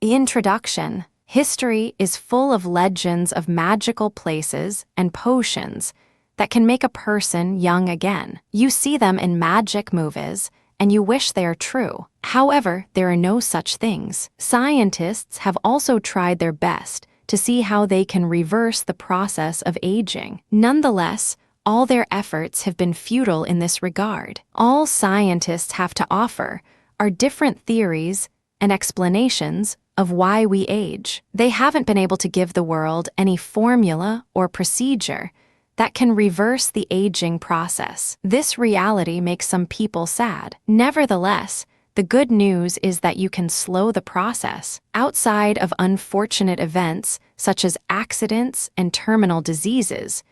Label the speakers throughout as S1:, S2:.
S1: Introduction. History is full of legends of magical places and potions that can make a person young again. You see them in magic movies, and you wish they are true. However, there are no such things. Scientists have also tried their best to see how they can reverse the process of aging. Nonetheless, all their efforts have been futile in this regard. All scientists have to offer are different theories and explanations of why we age. They haven't been able to give the world any formula or procedure that can reverse the aging process. This reality makes some people sad. Nevertheless, the good news is that you can slow the process. Outside of unfortunate events such as accidents and terminal diseases,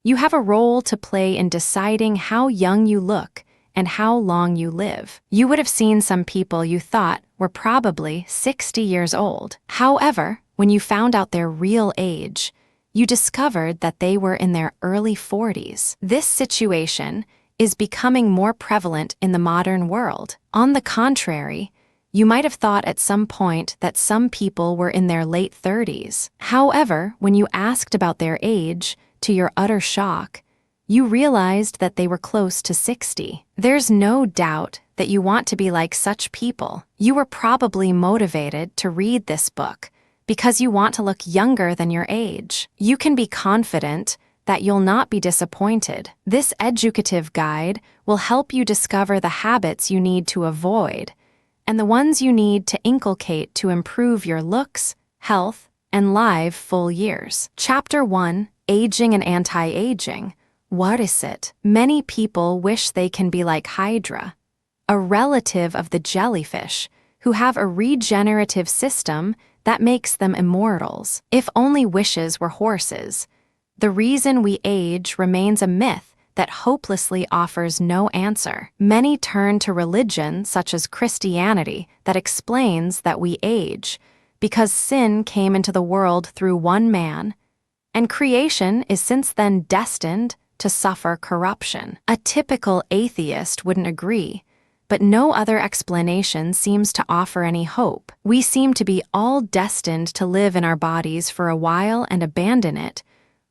S1: you have a role to play in deciding how young you look and how long you live. You would have seen some people you thought were probably 60 years old. However, when you found out their real age, you discovered that they were in their early 40s. This situation is becoming more prevalent in the modern world. On the contrary, you might have thought at some point that some people were in their late 30s. However, when you asked about their age, to your utter shock, you realized that they were close to 60. There's no doubt that you want to be like such people. You were probably motivated to read this book because you want to look younger than your age. You can be confident that you'll not be disappointed. This educative guide will help you discover the habits you need to avoid and the ones you need to inculcate to improve your looks, health, and live full years. Chapter 1: Aging and Anti-Aging. What is it? Many people wish they can be like Hydra, a relative of the jellyfish, who have a regenerative system that makes them immortals. If only wishes were horses. The reason we age remains a myth that hopelessly offers no answer. Many turn to religion such as Christianity that explains that we age because sin came into the world through one man, and creation is since then destined to suffer corruption. A typical atheist wouldn't agree, but no other explanation seems to offer any hope. We seem to be all destined to live in our bodies for a while and abandon it,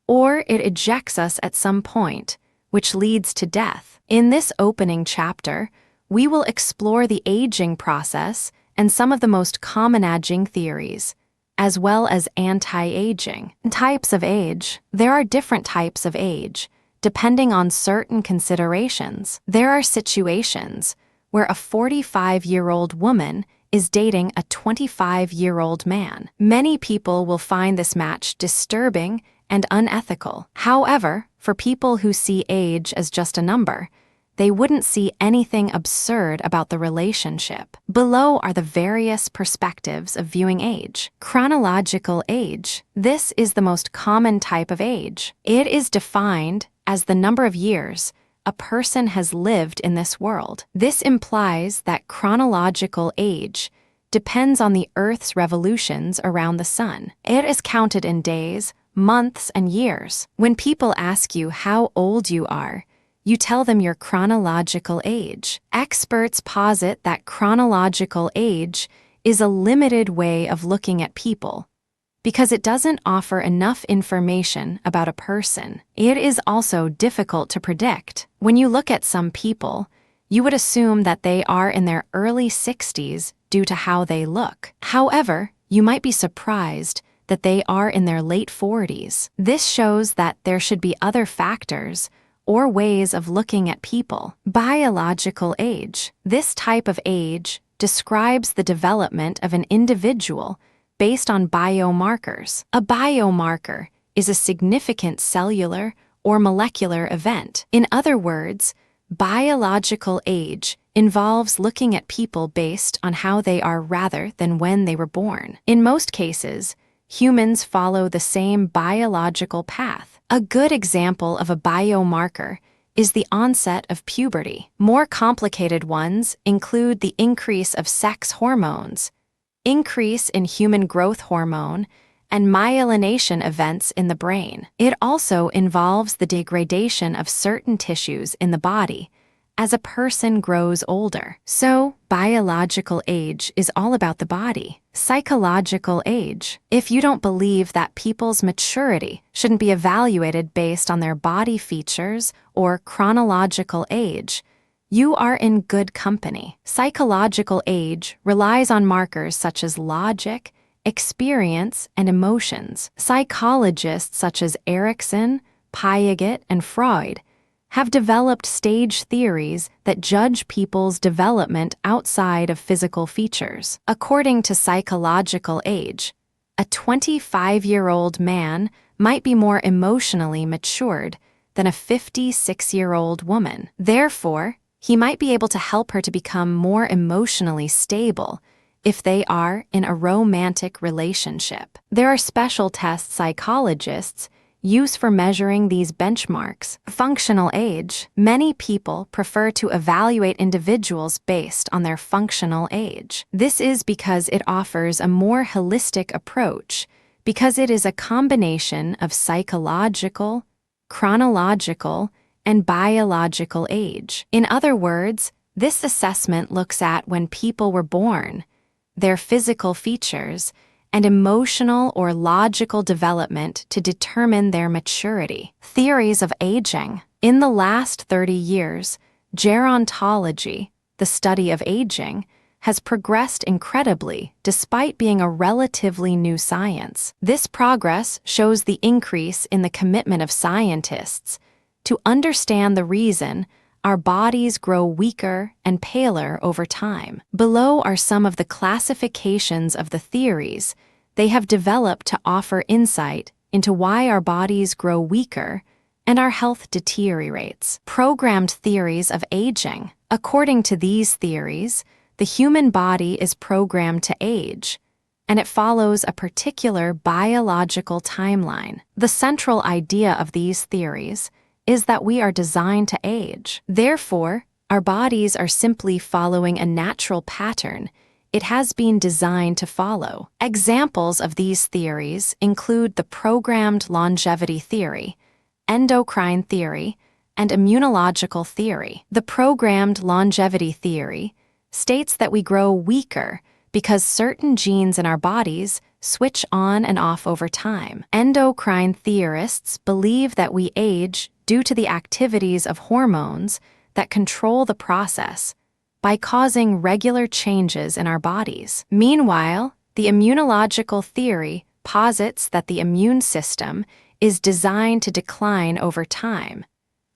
S1: or it ejects us at some point, which leads to death. In this opening chapter, we will explore the aging process and some of the most common aging theories, as well as anti-aging. Types of age. There are different types of age, depending on certain considerations. There are situations where a 45-year-old woman is dating a 25-year-old man. Many people will find this match disturbing and unethical. However, for people who see age as just a number, they wouldn't see anything absurd about the relationship. Below are the various perspectives of viewing age. Chronological age. This is the most common type of age. It is defined as the number of years a person has lived in this world. This implies that chronological age depends on the Earth's revolutions around the sun. It is counted in days, months, and years. When people ask you how old you are, you tell them your chronological age. Experts posit that chronological age is a limited way of looking at people because it doesn't offer enough information about a person. It is also difficult to predict. When you look at some people, you would assume that they are in their early 60s due to how they look. However, you might be surprised that they are in their late 40s. This shows that there should be other factors or ways of looking at people. Biological age. This type of age describes the development of an individual based on biomarkers. A biomarker is a significant cellular or molecular event. In other words, biological age involves looking at people based on how they are rather than when they were born. In most cases, humans follow the same biological path. A good example of a biomarker is the onset of puberty. More complicated ones include the increase of sex hormones, increase in human growth hormone, and myelination events in the brain. It also involves the degradation of certain tissues in the body, as a person grows older. So, biological age is all about the body. Psychological age. If you don't believe that people's maturity shouldn't be evaluated based on their body features or chronological age, you are in good company. Psychological age relies on markers such as logic, experience, and emotions. Psychologists such as Erikson, Piaget, and Freud have developed stage theories that judge people's development outside of physical features. According to psychological age, a 25-year-old man might be more emotionally matured than a 56-year-old woman. Therefore, he might be able to help her to become more emotionally stable if they are in a romantic relationship. There are special tests psychologists use for measuring these benchmarks. Functional age. Many people prefer to evaluate individuals based on their functional age. This is because it offers a more holistic approach, because it is a combination of psychological, chronological, and biological age. In other words, this assessment looks at when people were born, their physical features, and emotional or logical development to determine their maturity. Theories of aging. In the last 30 years, gerontology, the study of aging, has progressed incredibly despite being a relatively new science. This progress shows the increase in the commitment of scientists to understand the reason our bodies grow weaker and paler over time. Below are some of the classifications of the theories they have developed to offer insight into why our bodies grow weaker and our health deteriorates. Programmed theories of aging. According to these theories, the human body is programmed to age, and it follows a particular biological timeline. The central idea of these theories is that we are designed to age. Therefore, our bodies are simply following a natural pattern it has been designed to follow. Examples of these theories include the programmed longevity theory, endocrine theory, and immunological theory. The programmed longevity theory states that we grow weaker because certain genes in our bodies switch on and off over time. Endocrine theorists believe that we age due to the activities of hormones that control the process by causing regular changes in our bodies. Meanwhile, the immunological theory posits that the immune system is designed to decline over time,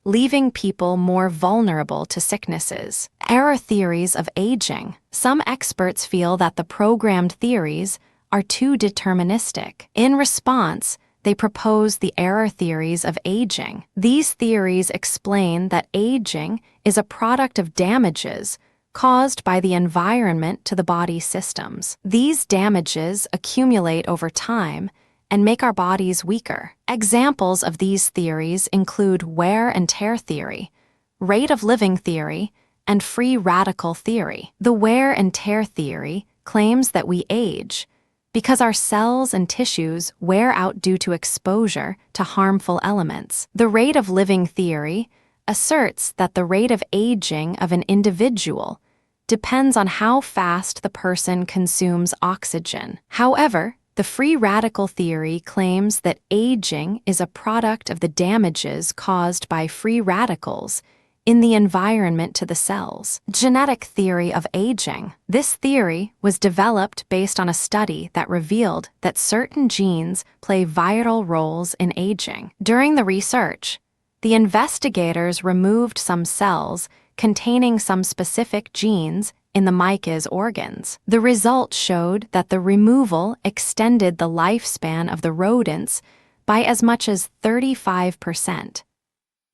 S1: leaving people more vulnerable to sicknesses. Error theories of aging. Some experts feel that the programmed theories are too deterministic. In response, they propose the error theories of aging. These theories explain that aging is a product of damages caused by the environment to the body systems. These damages accumulate over time and make our bodies weaker. Examples of these theories include wear and tear theory, rate of living theory, and free radical theory. The wear and tear theory claims that we age because our cells and tissues wear out due to exposure to harmful elements. The rate of living theory asserts that the rate of aging of an individual depends on how fast the person consumes oxygen. However, the free radical theory claims that aging is a product of the damages caused by free radicals in the environment to the cells. Genetic theory of aging. This theory was developed based on a study that revealed that certain genes play vital roles in aging. During the research, the investigators removed some cells containing some specific genes in the mice's organs. The result showed that the removal extended the lifespan of the rodents by as much as 35%.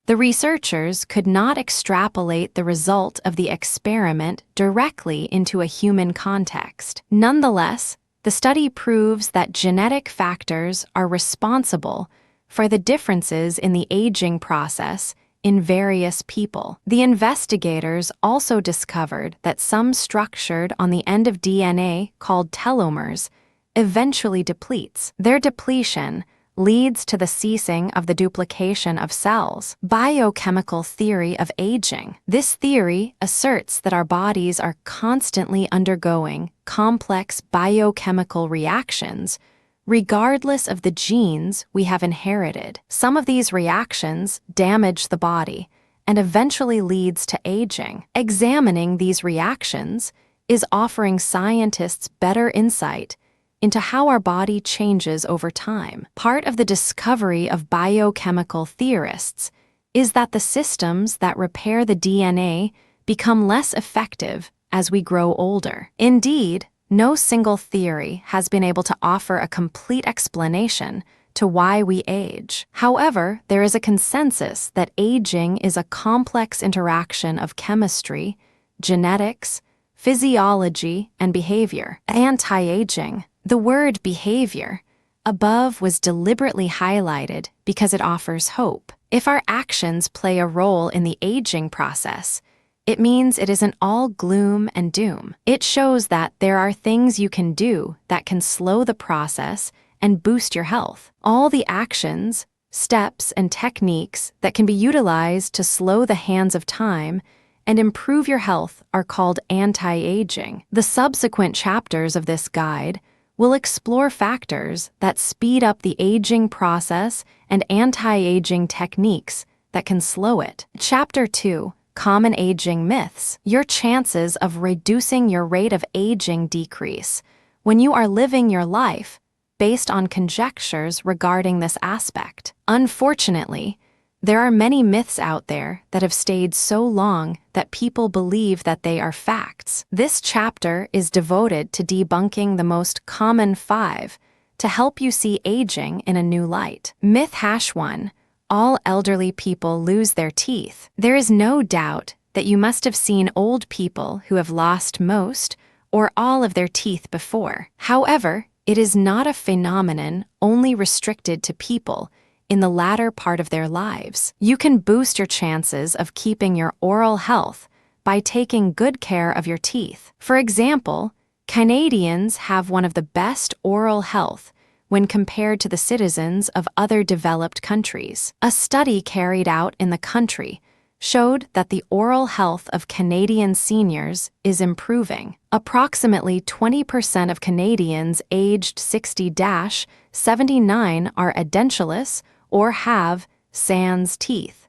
S1: The researchers could not extrapolate the result of the experiment directly into a human context. Nonetheless, the study proves that genetic factors are responsible for the differences in the aging process in various people. The investigators also discovered that some structured on the end of DNA called telomeres eventually depletes. Their depletion leads to the ceasing of the duplication of cells. Biochemical theory of aging. This theory asserts that our bodies are constantly undergoing complex biochemical reactions regardless of the genes we have inherited. Some of these reactions damage the body and eventually leads to aging. Examining these reactions is offering scientists better insight into how our body changes over time. Part of the discovery of biochemical theorists is that the systems that repair the DNA become less effective as we grow older. Indeed, no single theory has been able to offer a complete explanation to why we age. However, there is a consensus that aging is a complex interaction of chemistry, genetics, physiology, and behavior. Anti-aging. The word behavior above was deliberately highlighted because it offers hope. If our actions play a role in the aging process, it means it isn't all gloom and doom. It shows that there are things you can do that can slow the process and boost your health. All the actions, steps, and techniques that can be utilized to slow the hands of time and improve your health are called anti-aging. The subsequent chapters of this guide will explore factors that speed up the aging process and anti-aging techniques that can slow it. Chapter 2. Common aging myths. Your chances of reducing your rate of aging decrease when you are living your life based on conjectures regarding this aspect. Unfortunately, there are many myths out there that have stayed so long that people believe that they are facts. This chapter is devoted to debunking the most common 5 to help you see aging in a new light. Myth #1. All elderly people lose their teeth. There is no doubt that you must have seen old people who have lost most or all of their teeth before. However, it is not a phenomenon only restricted to people in the latter part of their lives. You can boost your chances of keeping your oral health by taking good care of your teeth. For example, Canadians have one of the best oral health when compared to the citizens of other developed countries. A study carried out in the country showed that the oral health of Canadian seniors is improving. Approximately 20% of Canadians aged 60-79 are edentulous or have sans teeth,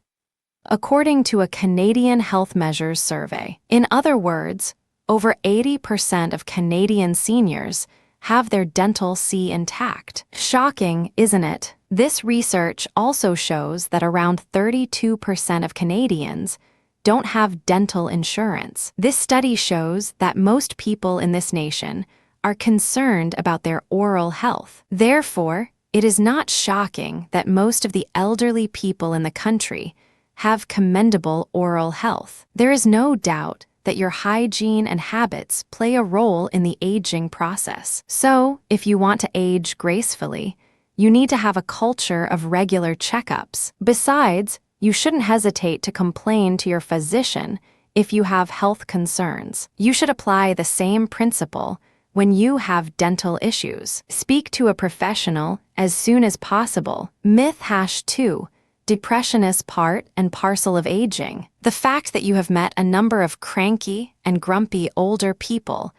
S1: according to a Canadian Health Measures survey. In other words, over 80% of Canadian seniors have their dental C intact. Shocking, isn't it? This research also shows that around 32% of Canadians don't have dental insurance. This study shows that most people in this nation are concerned about their oral health. Therefore, it is not shocking that most of the elderly people in the country have commendable oral health. There is no doubt that your hygiene and habits play a role in the aging process. So, if you want to age gracefully, you need to have a culture of regular checkups. Besides, you shouldn't hesitate to complain to your physician if you have health concerns. You should apply the same principle when you have dental issues. Speak to a professional as soon as possible. Myth #2. Depression is part and parcel of aging. The fact that you have met a number of cranky and grumpy older people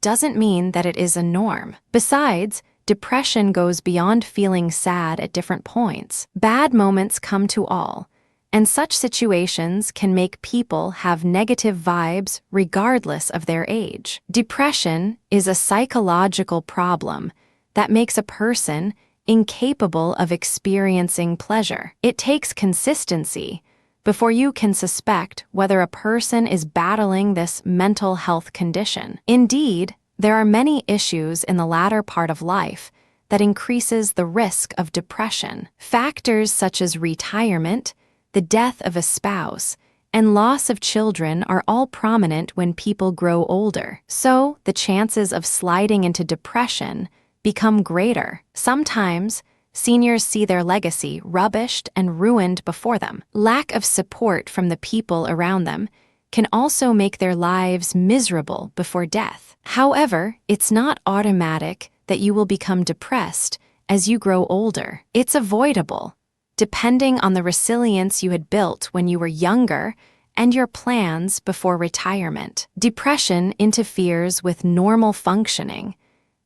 S1: doesn't mean that it is a norm. Besides, depression goes beyond feeling sad at different points. Bad moments come to all, and such situations can make people have negative vibes regardless of their age. Depression is a psychological problem that makes a person incapable of experiencing pleasure. It takes consistency before you can suspect whether a person is battling this mental health condition. Indeed, there are many issues in the latter part of life that increases the risk of depression. Factors such as retirement, the death of a spouse, and loss of children are all prominent when people grow older. So, the chances of sliding into depression become greater. Sometimes, seniors see their legacy rubbished and ruined before them. Lack of support from the people around them can also make their lives miserable before death. However, it's not automatic that you will become depressed as you grow older. It's avoidable, depending on the resilience you had built when you were younger and your plans before retirement. Depression interferes with normal functioning,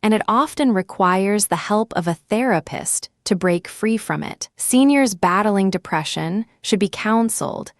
S1: and it often requires the help of a therapist to break free from it. Seniors battling depression should be counseled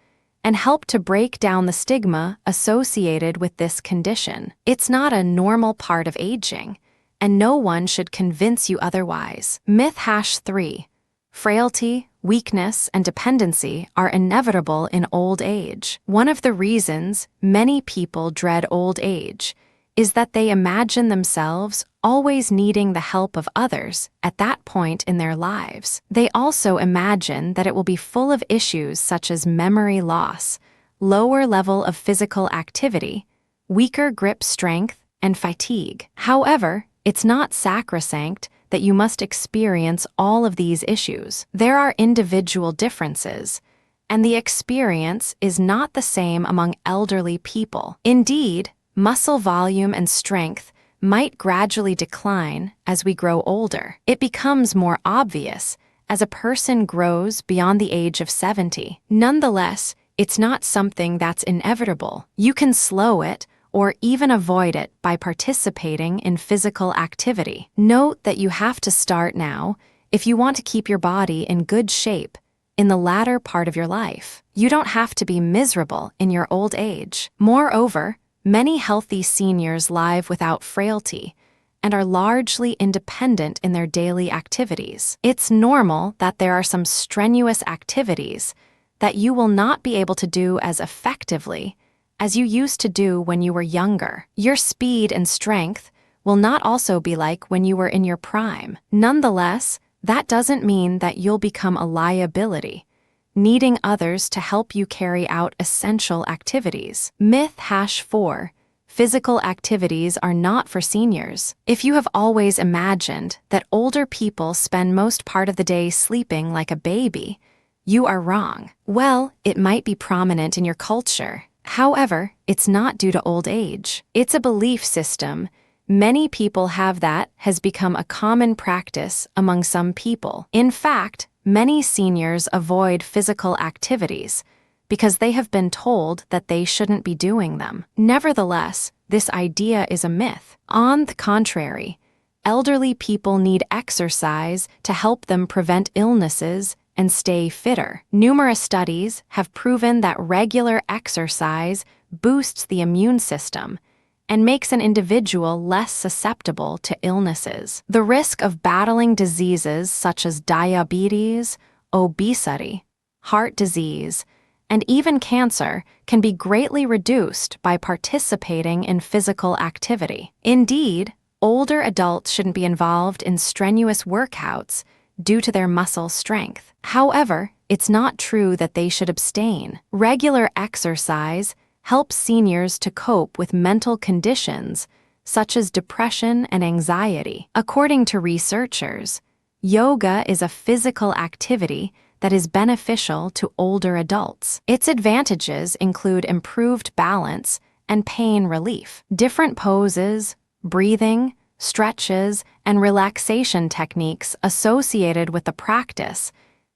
S1: and help to break down the stigma associated with this condition. It's not a normal part of aging, and no one should convince you otherwise. Myth #3. Frailty, weakness, and dependency are inevitable in old age. One of the reasons many people dread old age is that they imagine themselves always needing the help of others at that point in their lives. They also imagine that it will be full of issues such as memory loss, lower level of physical activity, weaker grip strength, and fatigue. However, it's not sacrosanct that you must experience all of these issues. There are individual differences, and the experience is not the same among elderly people. Indeed, muscle volume and strength might gradually decline as we grow older. It becomes more obvious as a person grows beyond the age of 70. Nonetheless, it's not something that's inevitable. You can slow it or even avoid it by participating in physical activity. Note that you have to start now if you want to keep your body in good shape in the latter part of your life. You don't have to be miserable in your old age. Moreover, many healthy seniors live without frailty and are largely independent in their daily activities. It's normal that there are some strenuous activities that you will not be able to do as effectively as you used to do when you were younger. Your speed and strength will not also be like when you were in your prime. Nonetheless, that doesn't mean that you'll become a liability, needing others to help you carry out essential activities. Myth #4. Physical activities are not for seniors. If you have always imagined that older people spend most part of the day sleeping like a baby, you are wrong. Well, it might be prominent in your culture. However, it's not due to old age. It's a belief system many people have that has become a common practice among some people. In fact, many seniors avoid physical activities because they have been told that they shouldn't be doing them. Nevertheless, this idea is a myth. On the contrary, elderly people need exercise to help them prevent illnesses and stay fitter. Numerous studies have proven that regular exercise boosts the immune system and makes an individual less susceptible to illnesses. The risk of battling diseases such as diabetes, obesity, heart disease, and even cancer can be greatly reduced by participating in physical activity. Indeed, older adults shouldn't be involved in strenuous workouts due to their muscle strength. However, it's not true that they should abstain. Regular exercise helps seniors to cope with mental conditions such as depression and anxiety. According to researchers, yoga is a physical activity that is beneficial to older adults. Its advantages include improved balance and pain relief. Different poses, breathing, stretches, and relaxation techniques associated with the practice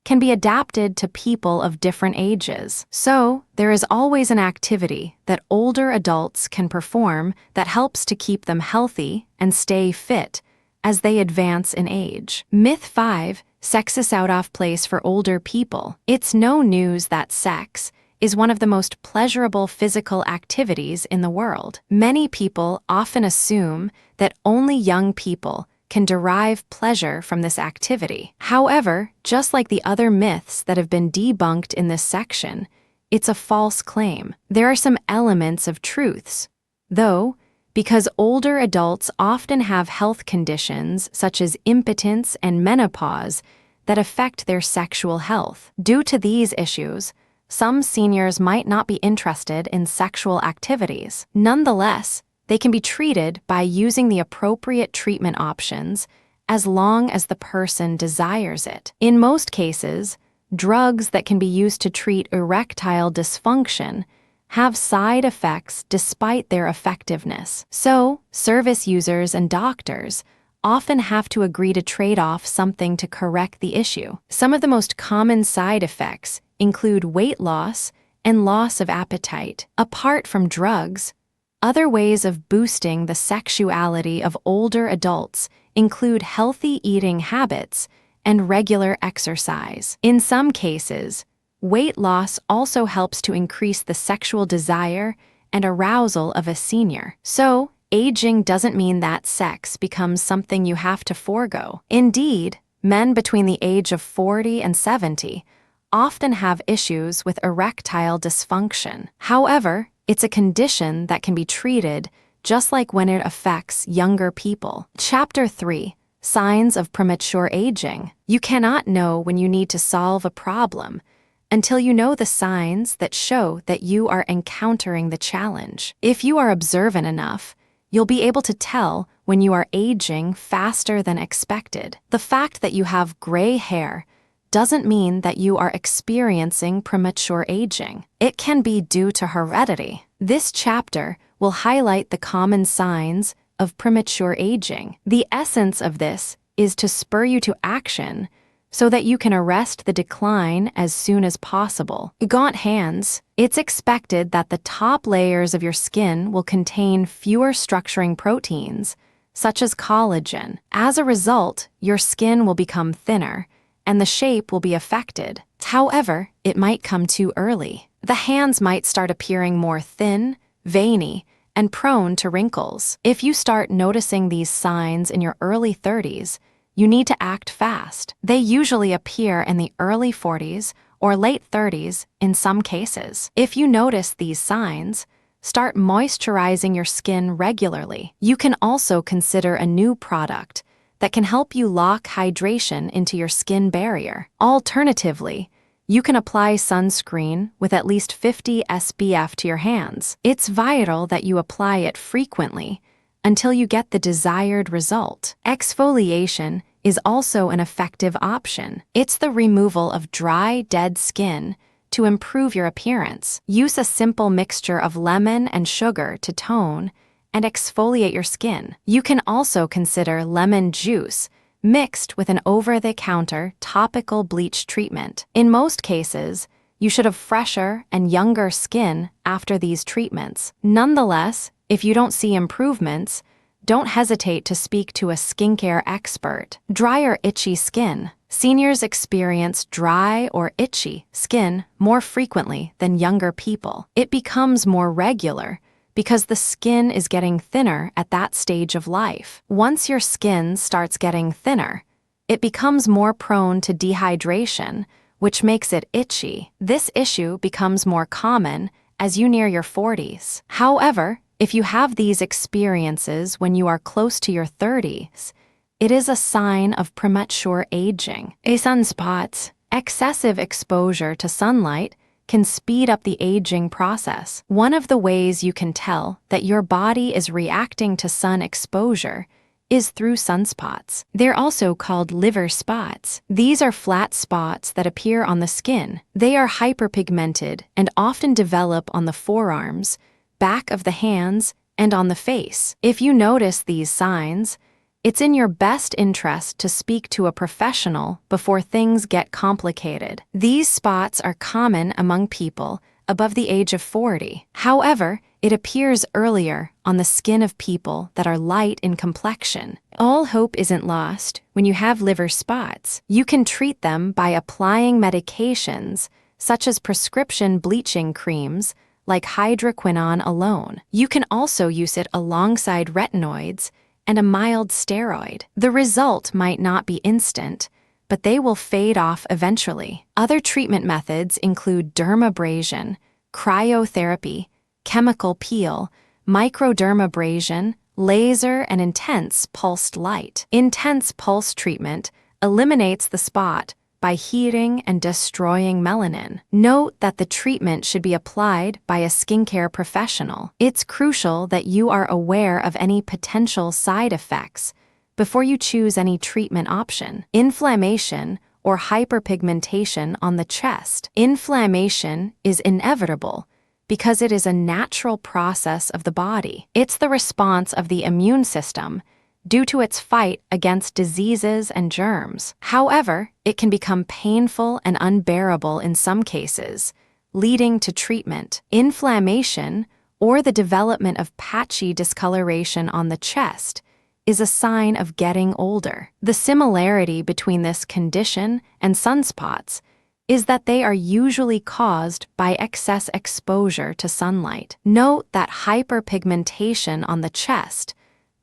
S1: can be adapted to people of different ages. So, there is always an activity that older adults can perform that helps to keep them healthy and stay fit as they advance in age. Myth 5. Sex is out of place for older people. It's no news that sex is one of the most pleasurable physical activities in the world. Many people often assume that only young people can derive pleasure from this activity. However, just like the other myths that have been debunked in this section, it's a false claim. There are some elements of truths, though, because older adults often have health conditions such as impotence and menopause that affect their sexual health. Due to these issues, some seniors might not be interested in sexual activities. Nonetheless, they can be treated by using the appropriate treatment options as long as the person desires it. In most cases, drugs that can be used to treat erectile dysfunction have side effects despite their effectiveness. So, service users and doctors often have to agree to trade off something to correct the issue. Some of the most common side effects include weight loss and loss of appetite. Apart from drugs, other ways of boosting the sexuality of older adults include healthy eating habits and regular exercise. In some cases, weight loss also helps to increase the sexual desire and arousal of a senior. So, aging doesn't mean that sex becomes something you have to forego. Indeed, men between the age of 40 and 70 often have issues with erectile dysfunction. However, it's a condition that can be treated just like when it affects younger people. Chapter 3. Signs of premature aging. You cannot know when you need to solve a problem until you know the signs that show that you are encountering the challenge. If you are observant enough, you'll be able to tell when you are aging faster than expected. The fact that you have gray hair doesn't mean that you are experiencing premature aging. It can be due to heredity. This chapter will highlight the common signs of premature aging. The essence of this is to spur you to action so that you can arrest the decline as soon as possible. Gaunt hands. It's expected that the top layers of your skin will contain fewer structuring proteins, such as collagen. As a result, your skin will become thinner, and the shape will be affected. However, it might come too early. The hands might start appearing more thin, veiny, and prone to wrinkles. If you start noticing these signs in your early 30s, you need to act fast. They usually appear in the early 40s or late 30s in some cases. If you notice these signs, start moisturizing your skin regularly. You can also consider a new product that can help you lock hydration into your skin barrier. Alternatively, you can apply sunscreen with at least 50 SPF to your hands. It's vital that you apply it frequently until you get the desired result. Exfoliation is also an effective option. It's the removal of dry, dead skin to improve your appearance. Use a simple mixture of lemon and sugar to tone and exfoliate your skin. You can also consider lemon juice mixed with an over-the-counter topical bleach treatment. In most cases, you should have fresher and younger skin after these treatments. Nonetheless, if you don't see improvements, don't hesitate to speak to a skincare expert. Dry or itchy skin. Seniors experience dry or itchy skin more frequently than younger people. It becomes more regular because the skin is getting thinner at that stage of life. Once your skin starts getting thinner, it becomes more prone to dehydration, which makes it itchy. This issue becomes more common as you near your 40s. However, if you have these experiences when you are close to your 30s, it is a sign of premature aging. Sunspots. Excessive exposure to sunlight can speed up the aging process. One of the ways you can tell that your body is reacting to sun exposure is through sunspots. They're also called liver spots. These are flat spots that appear on the skin. They are hyperpigmented and often develop on the forearms, back of the hands, and on the face. If you notice these signs, it's in your best interest to speak to a professional before things get complicated. These spots are common among people above the age of 40. However, it appears earlier on the skin of people that are light in complexion. All hope isn't lost when you have liver spots. You can treat them by applying medications such as prescription bleaching creams like hydroquinone alone. You can also use it alongside retinoids and a mild steroid. The result might not be instant, but they will fade off eventually. Other treatment methods include dermabrasion, cryotherapy, chemical peel, microdermabrasion, laser, and intense pulsed light. Intense pulse treatment eliminates the spot by heating and destroying melanin. Note that the treatment should be applied by a skincare professional. It's crucial that you are aware of any potential side effects before you choose any treatment option. Inflammation or hyperpigmentation on the chest. Inflammation is inevitable because it is a natural process of the body. It's the response of the immune system due to its fight against diseases and germs. However, it can become painful and unbearable in some cases, leading to treatment, inflammation, or the development of patchy discoloration on the chest is a sign of getting older. The similarity between this condition and sunspots is that they are usually caused by excess exposure to sunlight. Note that hyperpigmentation on the chest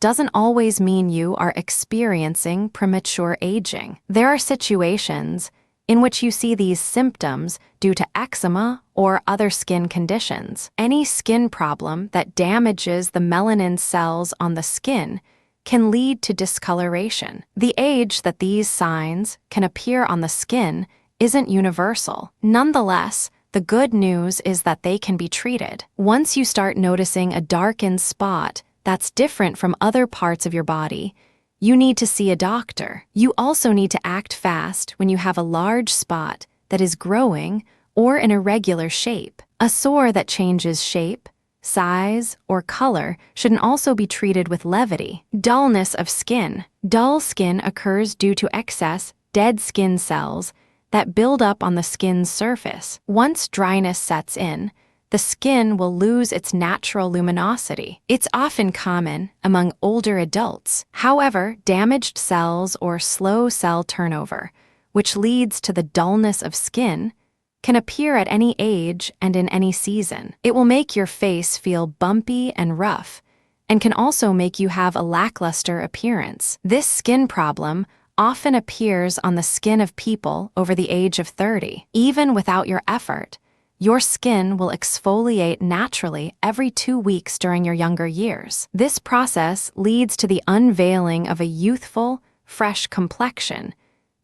S1: doesn't always mean you are experiencing premature aging. There are situations in which you see these symptoms due to eczema or other skin conditions. Any skin problem that damages the melanin cells on the skin can lead to discoloration. The age that these signs can appear on the skin isn't universal. Nonetheless, the good news is that they can be treated. Once you start noticing a darkened spot that's different from other parts of your body, you need to see a doctor. You also need to act fast when you have a large spot that is growing or an irregular shape. A sore that changes shape, size, or color should also be treated with levity. Dullness of skin. Dull skin occurs due to excess dead skin cells that build up on the skin's surface. Once dryness sets in, the skin will lose its natural luminosity. It's often common among older adults. However, damaged cells or slow cell turnover, which leads to the dullness of skin, can appear at any age and in any season. It will make your face feel bumpy and rough, and can also make you have a lackluster appearance. This skin problem often appears on the skin of people over the age of 30. Even without your effort, your skin will exfoliate naturally every 2 weeks during your younger years. This process leads to the unveiling of a youthful, fresh complexion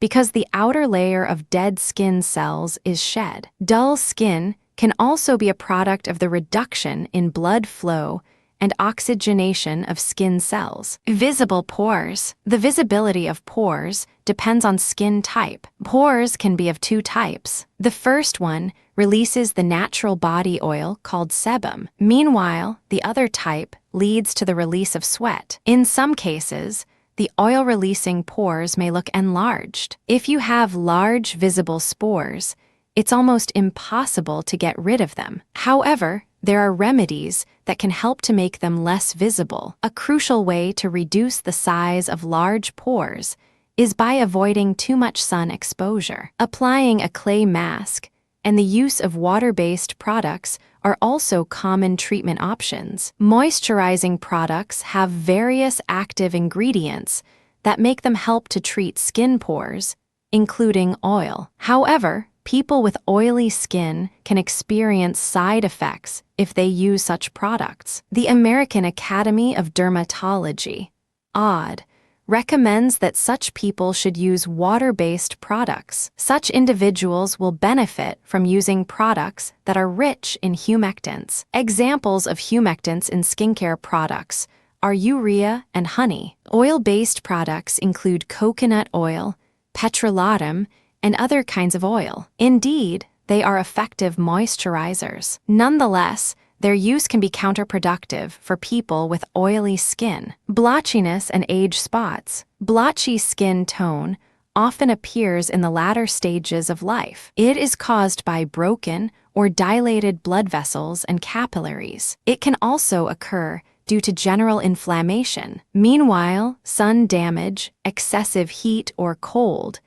S1: because the outer layer of dead skin cells is shed. Dull skin can also be a product of the reduction in blood flow and oxygenation of skin cells. Visible pores. The visibility of pores depends on skin type. Pores can be of 2 types. The first one releases the natural body oil called sebum. Meanwhile, the other type leads to the release of sweat. In some cases, the oil-releasing pores may look enlarged. If you have large visible spores, it's almost impossible to get rid of them. However, there are remedies that can help to make them less visible. A crucial way to reduce the size of large pores is by avoiding too much sun exposure. Applying a clay mask and the use of water-based products are also common treatment options. Moisturizing products have various active ingredients that make them help to treat skin pores, including oil. However, people with oily skin can experience side effects if they use such products. The American Academy of Dermatology, AAD, recommends that such people should use water-based products. Such individuals will benefit from using products that are rich in humectants. Examples of humectants in skincare products are urea and honey. Oil-based products include coconut oil, petrolatum, and other kinds of oil. Indeed, they are effective moisturizers. Nonetheless, their use can be counterproductive for people with oily skin. Blotchiness and age spots. Blotchy skin tone often appears in the latter stages of life. It is caused by broken or dilated blood vessels and capillaries. It can also occur due to general inflammation. Meanwhile, sun damage, excessive heat or cold,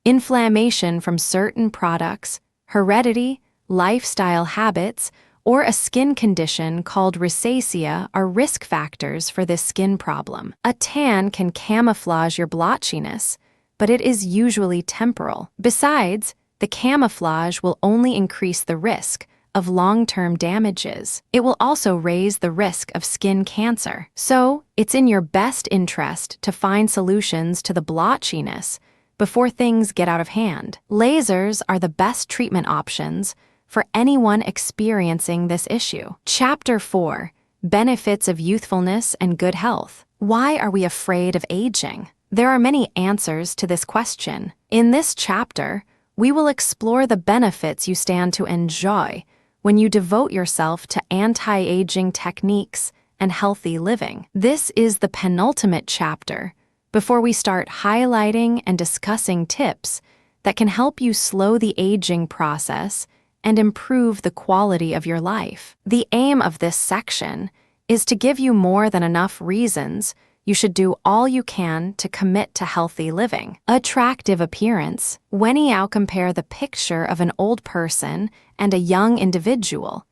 S1: inflammation from certain products, heredity, lifestyle habits, or a skin condition called rosacea are risk factors for this skin problem. A tan can camouflage your blotchiness, but it is usually temporal. Besides, the camouflage will only increase the risk of long-term damages. It will also raise the risk of skin cancer. So, it's in your best interest to find solutions to the blotchiness before things get out of hand. Lasers are the best treatment options for anyone experiencing this issue. Chapter 4. Benefits of Youthfulness and Good Health. Why are we afraid of aging? There are many answers to this question. In this chapter, we will explore the benefits you stand to enjoy when you devote yourself to anti-aging techniques and healthy living. This is the penultimate chapter before we start highlighting and discussing tips that can help you slow the aging process and improve the quality of your life. The aim of this section is to give you more than enough reasons you should do all you can to commit to healthy living. Attractive appearance. When you compare the picture of an old person and a young individual,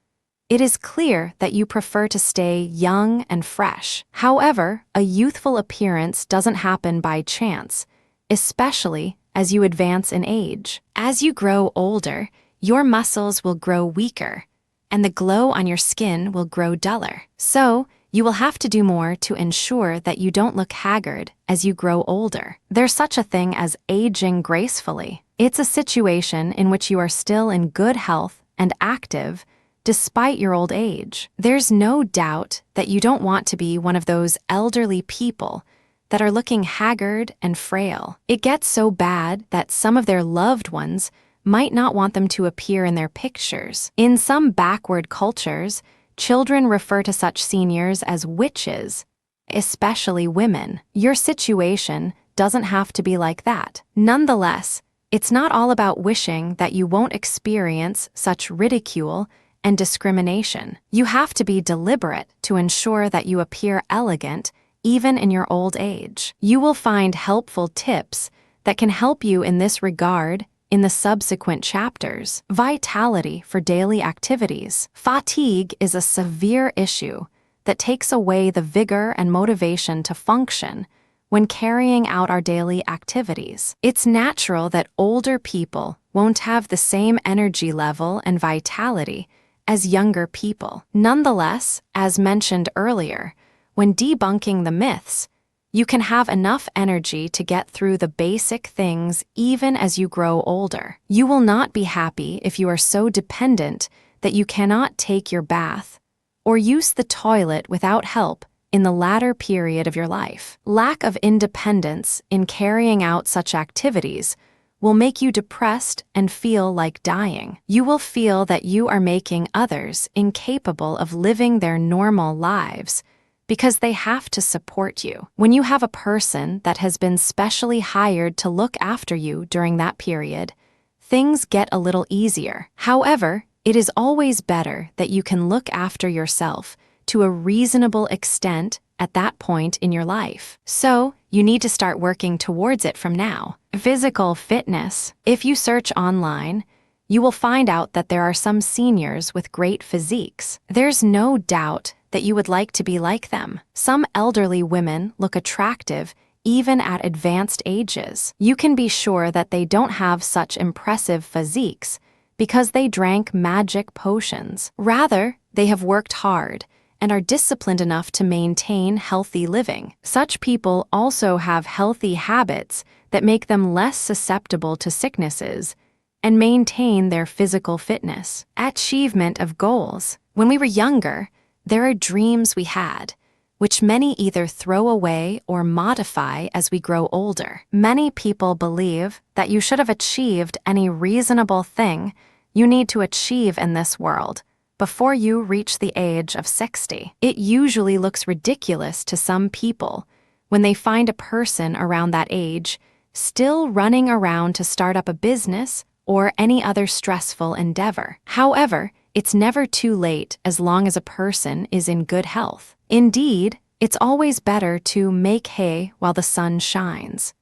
S1: it is clear that you prefer to stay young and fresh. However, a youthful appearance doesn't happen by chance, especially as you advance in age. As you grow older, your muscles will grow weaker, and the glow on your skin will grow duller. So, you will have to do more to ensure that you don't look haggard as you grow older. There's such a thing as aging gracefully. It's a situation in which you are still in good health and active despite your old age. There's no doubt that you don't want to be one of those elderly people that are looking haggard and frail. It gets so bad that some of their loved ones might not want them to appear in their pictures. In some backward cultures, children refer to such seniors as witches, especially women. Your situation doesn't have to be like that. Nonetheless, it's not all about wishing that you won't experience such ridicule and discrimination. You have to be deliberate to ensure that you appear elegant even in your old age. You will find helpful tips that can help you in this regard in the subsequent chapters. Vitality for daily activities. Fatigue is a severe issue that takes away the vigor and motivation to function when carrying out our daily activities. It's natural that older people won't have the same energy level and vitality as younger people. Nonetheless, as mentioned earlier, when debunking the myths, you can have enough energy to get through the basic things even as you grow older. You will not be happy if you are so dependent that you cannot take your bath or use the toilet without help in the latter period of your life. Lack of independence in carrying out such activities will make you depressed and feel like dying. You will feel that you are making others incapable of living their normal lives because they have to support you. When you have a person that has been specially hired to look after you during that period, things get a little easier. However, it is always better that you can look after yourself to a reasonable extent at that point in your life. So, you need to start working towards it from now. Physical fitness. If you search online, you will find out that there are some seniors with great physiques. There's no doubt that you would like to be like them. Some elderly women look attractive even at advanced ages. You can be sure that they don't have such impressive physiques because they drank magic potions. Rather, they have worked hard and are disciplined enough to maintain healthy living. Such people also have healthy habits that make them less susceptible to sicknesses and maintain their physical fitness. Achievement of goals. When we were younger, there are dreams we had, which many either throw away or modify as we grow older. Many people believe that you should have achieved any reasonable thing you need to achieve in this world before you reach the age of 60. It usually looks ridiculous to some people when they find a person around that age still running around to start up a business or any other stressful endeavor. However, it's never too late as long as a person is in good health. Indeed, it's always better to make hay while the sun shines.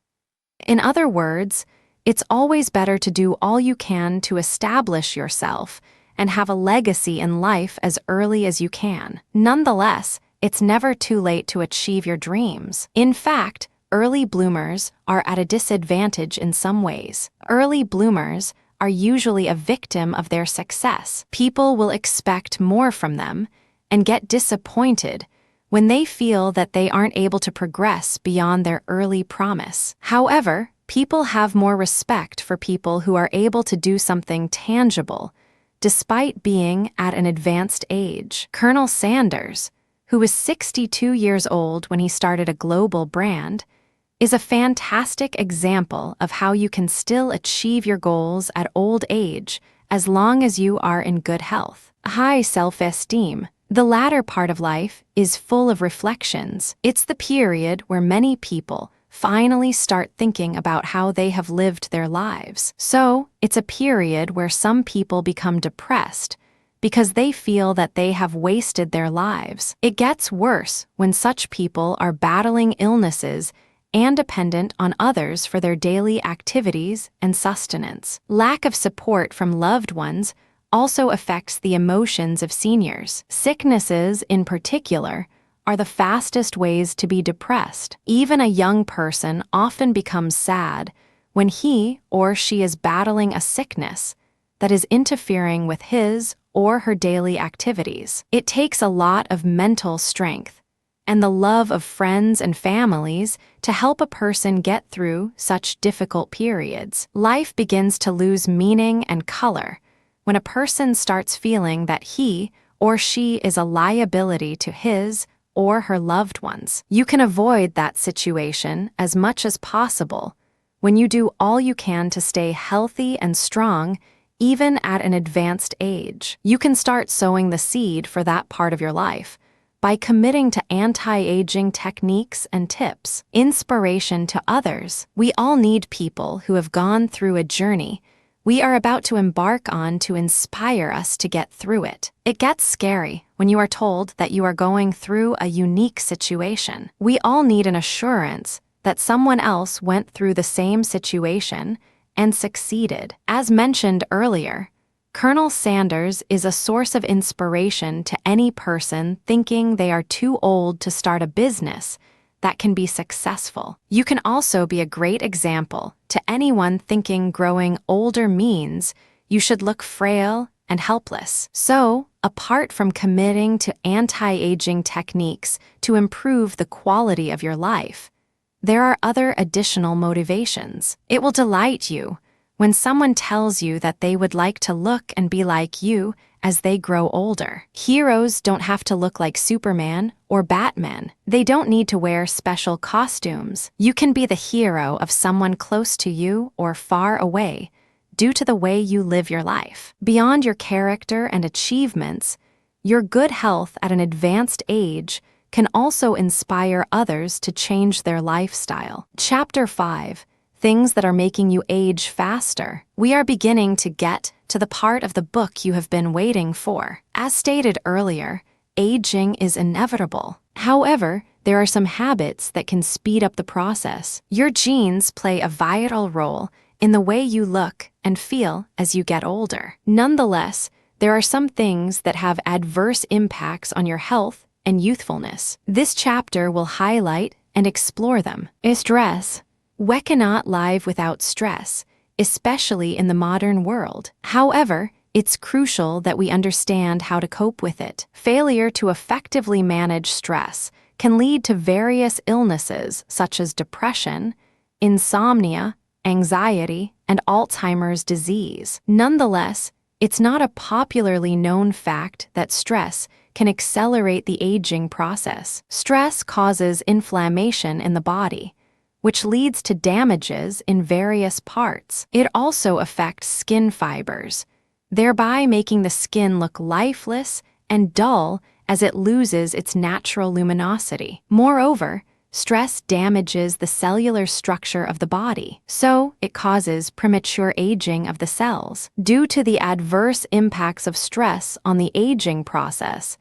S1: In other words, it's always better to do all you can to establish yourself and have a legacy in life as early as you can. Nonetheless, it's never too late to achieve your dreams. In fact, early bloomers are at a disadvantage in some ways. Early bloomers are usually a victim of their success. People will expect more from them and get disappointed when they feel that they aren't able to progress beyond their early promise. However, people have more respect for people who are able to do something tangible despite being at an advanced age. Colonel Sanders, who was 62 years old when he started a global brand, is a fantastic example of how you can still achieve your goals at old age as long as you are in good health. High self-esteem. The latter part of life is full of reflections. It's the period where many people finally start thinking about how they have lived their lives. So, it's a period where some people become depressed because they feel that they have wasted their lives. It gets worse when such people are battling illnesses and dependent on others for their daily activities and sustenance. Lack of support from loved ones also affects the emotions of seniors. Sicknesses, in particular, are the fastest ways to be depressed. Even a young person often becomes sad when he or she is battling a sickness that is interfering with his or her daily activities. It takes a lot of mental strength and the love of friends and families to help a person get through such difficult periods. Life begins to lose meaning and color when a person starts feeling that he or she is a liability to his or her loved ones. You can avoid that situation as much as possible when you do all you can to stay healthy and strong even at an advanced age. You can start sowing the seed for that part of your life by committing to anti-aging techniques and tips. Inspiration to others. We all need people who have gone through a journey we are about to embark on to inspire us to get through it. It gets scary when you are told that you are going through a unique situation. We all need an assurance that someone else went through the same situation and succeeded. As mentioned earlier, Colonel Sanders is a source of inspiration to any person thinking they are too old to start a business that can be successful. You can also be a great example to anyone thinking growing older means you should look frail and helpless. So, apart from committing to anti-aging techniques to improve the quality of your life, there are other additional motivations. It will delight you when someone tells you that they would like to look and be like you as they grow older. Heroes don't have to look like Superman or Batman. They don't need to wear special costumes. You can be the hero of someone close to you or far away due to the way you live your life. Beyond your character and achievements, your good health at an advanced age can also inspire others to change their lifestyle. Chapter 5. Things that are making you age faster. We are beginning to get to the part of the book you have been waiting for. As stated earlier, aging is inevitable. However, there are some habits that can speed up the process. Your genes play a vital role in the way you look and feel as you get older. Nonetheless, there are some things that have adverse impacts on your health and youthfulness. This chapter will highlight and explore them. Stress. We cannot live without stress, especially in the modern world. However, it's crucial that we understand how to cope with it. Failure to effectively manage stress can lead to various illnesses such as depression, insomnia, anxiety, and Alzheimer's disease. Nonetheless, it's not a popularly known fact that stress can accelerate the aging process. Stress causes inflammation in the body, which leads to damages in various parts. It also affects skin fibers, thereby making the skin look lifeless and dull as it loses its natural luminosity. Moreover, stress damages the cellular structure of the body, so it causes premature aging of the cells. Due to the adverse impacts of stress on the aging process,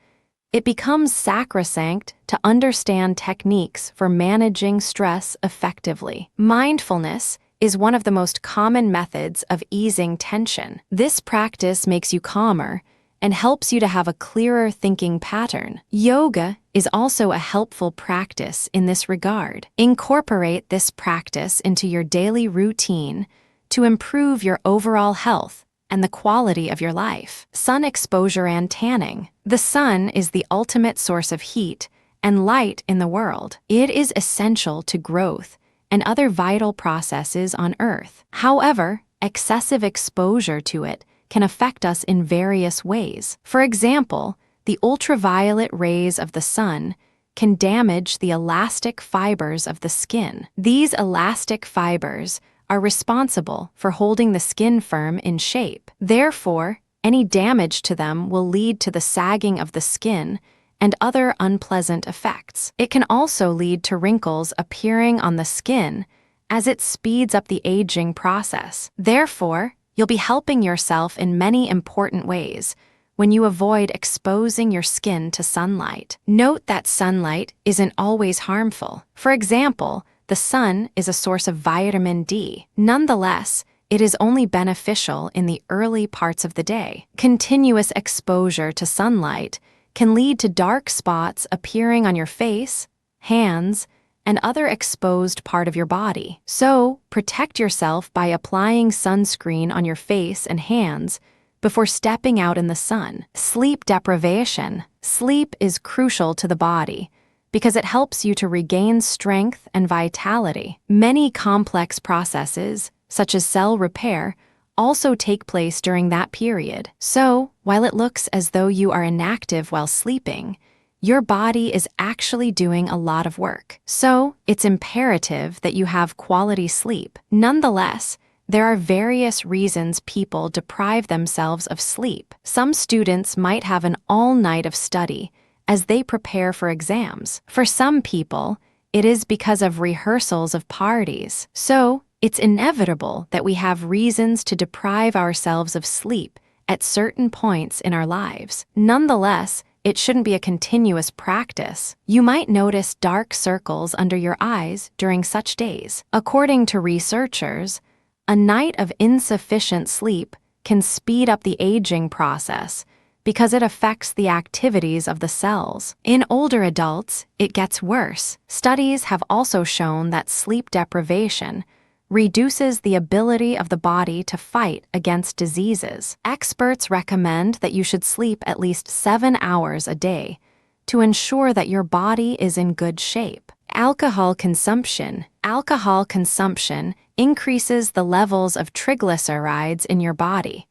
S1: it becomes sacrosanct to understand techniques for managing stress effectively. Mindfulness is one of the most common methods of easing tension. This practice makes you calmer and helps you to have a clearer thinking pattern. Yoga is also a helpful practice in this regard. Incorporate this practice into your daily routine to improve your overall health and the quality of your life. Sun exposure and tanning. The sun is the ultimate source of heat and light in the world. It is essential to growth and other vital processes on Earth. However, excessive exposure to it can affect us in various ways. For example, the ultraviolet rays of the sun can damage the elastic fibers of the skin. These elastic fibers are responsible for holding the skin firm in shape. Therefore, Any damage to them will lead to the sagging of the skin and other unpleasant effects. It can also lead to wrinkles appearing on the skin as it speeds up the aging process. Therefore, you'll be helping yourself in many important ways when you avoid exposing your skin to sunlight. Note that sunlight isn't always harmful. For example, the sun is a source of vitamin D. Nonetheless, it is only beneficial in the early parts of the day. Continuous exposure to sunlight can lead to dark spots appearing on your face, hands, and other exposed part of your body. So, protect yourself by applying sunscreen on your face and hands before stepping out in the sun. Sleep deprivation. Sleep is crucial to the body because it helps you to regain strength and vitality. Many complex processes, such as cell repair, also take place during that period. So, while it looks as though you are inactive while sleeping, your body is actually doing a lot of work. So, it's imperative that you have quality sleep. Nonetheless, there are various reasons people deprive themselves of sleep. Some students might have an all-night of study as they prepare for exams. For some people, it is because of rehearsals of parties. So, it's inevitable that we have reasons to deprive ourselves of sleep at certain points in our lives. Nonetheless, it shouldn't be a continuous practice. You might notice dark circles under your eyes during such days. According to researchers, a night of insufficient sleep can speed up the aging process because it affects the activities of the cells. In older adults, it gets worse. Studies have also shown that sleep deprivation reduces the ability of the body to fight against diseases. Experts recommend that you should sleep at least 7 hours a day to ensure that your body is in good shape. Alcohol consumption. Alcohol consumption increases the levels of triglycerides in your body,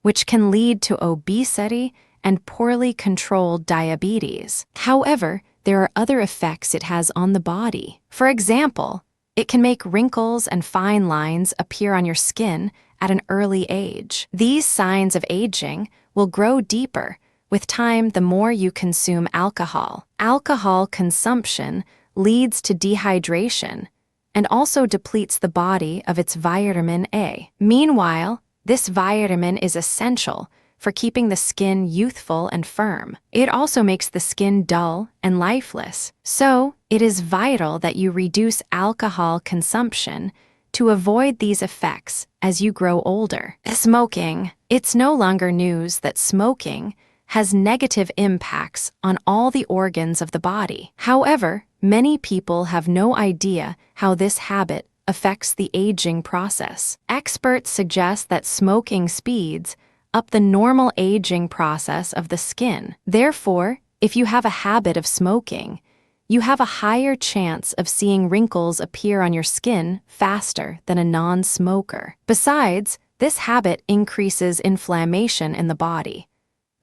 S1: which can lead to obesity and poorly controlled diabetes. However, there are other effects it has on the body. For example, it can make wrinkles and fine lines appear on your skin at an early age. These signs of aging will grow deeper with time the more you consume alcohol. Alcohol consumption leads to dehydration and also depletes the body of its vitamin A. Meanwhile, this vitamin is essential for keeping the skin youthful and firm. It also makes the skin dull and lifeless. So, it is vital that you reduce alcohol consumption to avoid these effects as you grow older. Smoking. It's no longer news that smoking has negative impacts on all the organs of the body. However, many people have no idea how this habit affects the aging process. Experts suggest that smoking speeds up the normal aging process of the skin. Therefore, if you have a habit of smoking, you have a higher chance of seeing wrinkles appear on your skin faster than a non-smoker. Besides, this habit increases inflammation in the body,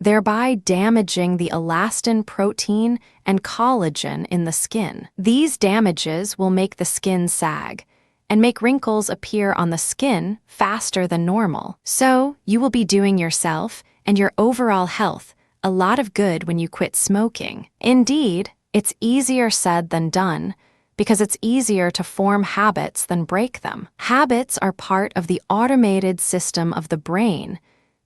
S1: thereby damaging the elastin protein and collagen in the skin. These damages will make the skin sag and make wrinkles appear on the skin faster than normal. So, you will be doing yourself and your overall health a lot of good when you quit smoking. Indeed, it's easier said than done because it's easier to form habits than break them. Habits are part of the automated system of the brain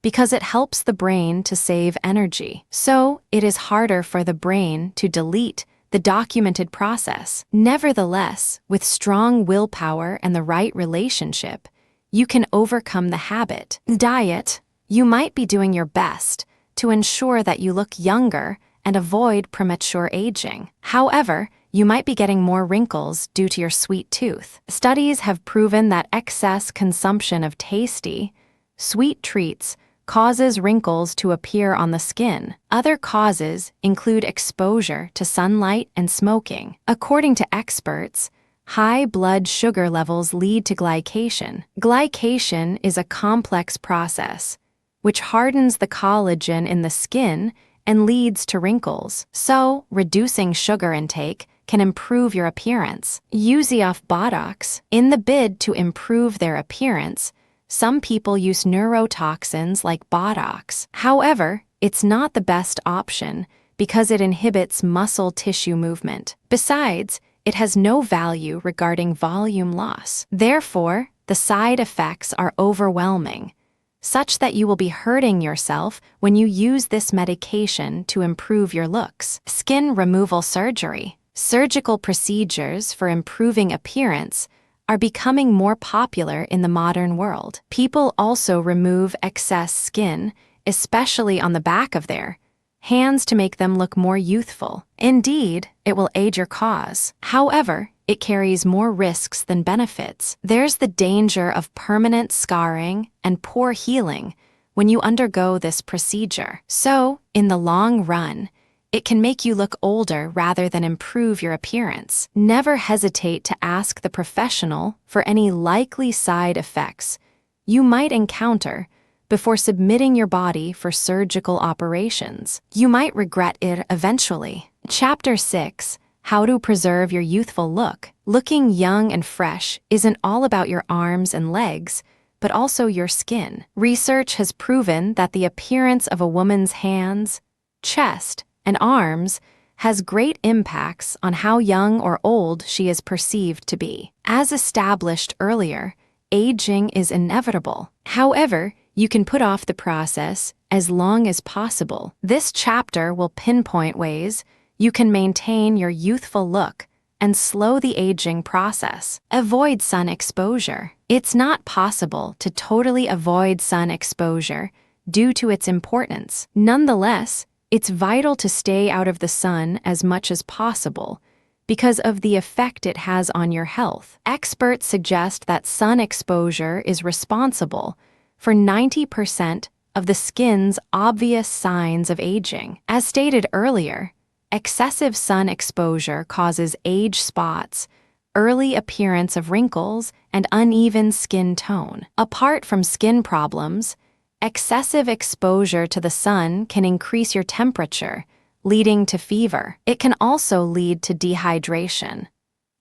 S1: because it helps the brain to save energy. So, it is harder for the brain to delete the documented process. Nevertheless, with strong willpower and the right relationship, you can overcome the habit. Diet. You might be doing your best to ensure that you look younger and avoid premature aging. However, you might be getting more wrinkles due to your sweet tooth. Studies have proven that excess consumption of tasty, sweet treats causes wrinkles to appear on the skin. Other causes include exposure to sunlight and smoking. According to experts, high blood sugar levels lead to glycation. Glycation is a complex process which hardens the collagen in the skin and leads to wrinkles. So, reducing sugar intake can improve your appearance. Use off Botox. In the bid to improve their appearance, Some people use neurotoxins like Botox. However, it's not the best option because it inhibits muscle tissue movement. Besides, it has no value regarding volume loss. Therefore, the side effects are overwhelming, such that you will be hurting yourself when you use this medication to improve your looks. Skin removal surgery. Surgical procedures for improving appearance are becoming more popular in the modern world. People also remove excess skin, especially on the back of their hands, to make them look more youthful. Indeed, it will aid your cause. However, it carries more risks than benefits. There's the danger of permanent scarring and poor healing when you undergo this procedure. So, in the long run, it can make you look older rather than improve your appearance. Never hesitate to ask the professional for any likely side effects you might encounter before submitting your body for surgical operations. You might regret it eventually. Chapter 6. How to preserve your youthful look. Looking young and fresh isn't all about your arms and legs, but also your skin. Research has proven that the appearance of a woman's hands, chest, and arms has great impacts on how young or old she is perceived to be. As established earlier, aging is inevitable. However, you can put off the process as long as possible. This chapter will pinpoint ways you can maintain your youthful look and slow the aging process. Avoid sun exposure. It's not possible to totally avoid sun exposure due to its importance. Nonetheless, it's vital to stay out of the sun as much as possible because of the effect it has on your health. Experts suggest that sun exposure is responsible for 90% of the skin's obvious signs of aging. As stated earlier, excessive sun exposure causes age spots, early appearance of wrinkles, and uneven skin tone. Apart from skin problems, excessive exposure to the sun can increase your temperature, leading to fever. It can also lead to dehydration,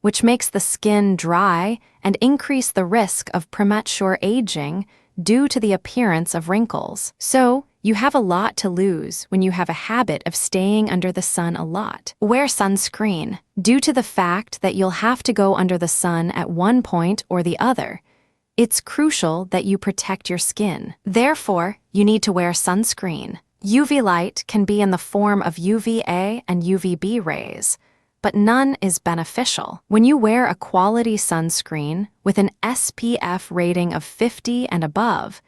S1: which makes the skin dry and increase the risk of premature aging due to the appearance of wrinkles. So, you have a lot to lose when you have a habit of staying under the sun a lot. Wear sunscreen. Due to the fact that you'll have to go under the sun at one point or the other, it's crucial that you protect your skin. Therefore, you need to wear sunscreen. UV light can be in the form of UVA and UVB rays, but none is beneficial. When you wear a quality sunscreen with an SPF rating of 50 and above,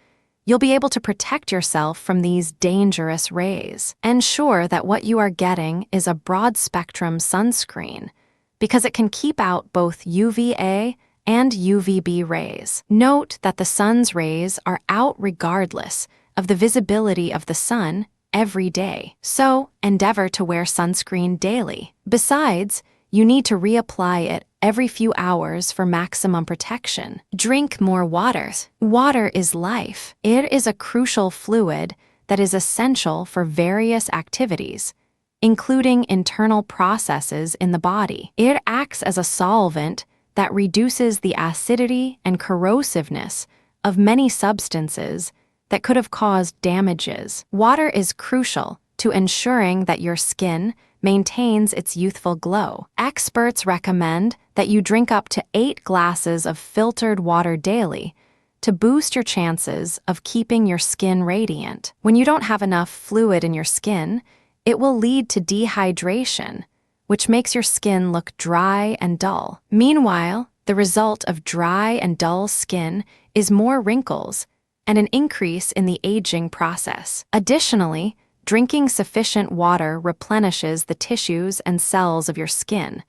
S1: you'll be able to protect yourself from these dangerous rays. Ensure that what you are getting is a broad-spectrum sunscreen because it can keep out both UVA and UVB rays. Note that the sun's rays are out regardless of the visibility of the sun every day, so endeavor to wear sunscreen daily. Besides, you need to reapply it every few hours for maximum protection. Drink more water. Water is life. It is a crucial fluid that is essential for various activities, including internal processes in the body. It acts as a solvent that reduces the acidity and corrosiveness of many substances that could have caused damages. Water is crucial to ensuring that your skin maintains its youthful glow. Experts recommend that you drink up to 8 glasses of filtered water daily to boost your chances of keeping your skin radiant. When you don't have enough fluid in your skin, it will lead to dehydration, which makes your skin look dry and dull. Meanwhile, the result of dry and dull skin is more wrinkles and an increase in the aging process. Additionally, drinking sufficient water replenishes the tissues and cells of your skin,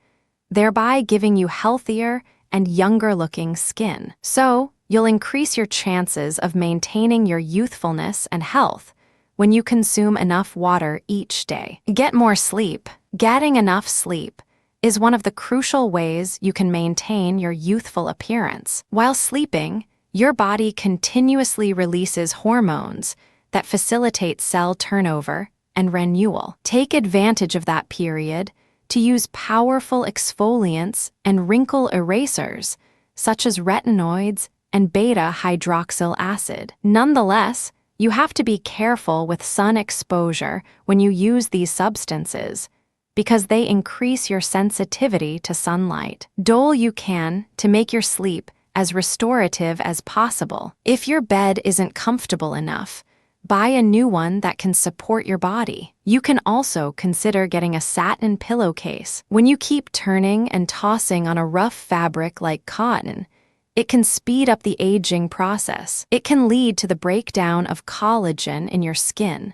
S1: thereby giving you healthier and younger-looking skin. So, you'll increase your chances of maintaining your youthfulness and health when you consume enough water each day. Get more sleep. Getting enough sleep is one of the crucial ways you can maintain your youthful appearance. While sleeping, your body continuously releases hormones that facilitate cell turnover and renewal. Take advantage of that period to use powerful exfoliants and wrinkle erasers, such as retinoids and beta-hydroxyl acid. Nonetheless, you have to be careful with sun exposure when you use these substances, because they increase your sensitivity to sunlight. Do all you can to make your sleep as restorative as possible. If your bed isn't comfortable enough, buy a new one that can support your body. You can also consider getting a satin pillowcase. When you keep turning and tossing on a rough fabric like cotton, it can speed up the aging process. It can lead to the breakdown of collagen in your skin,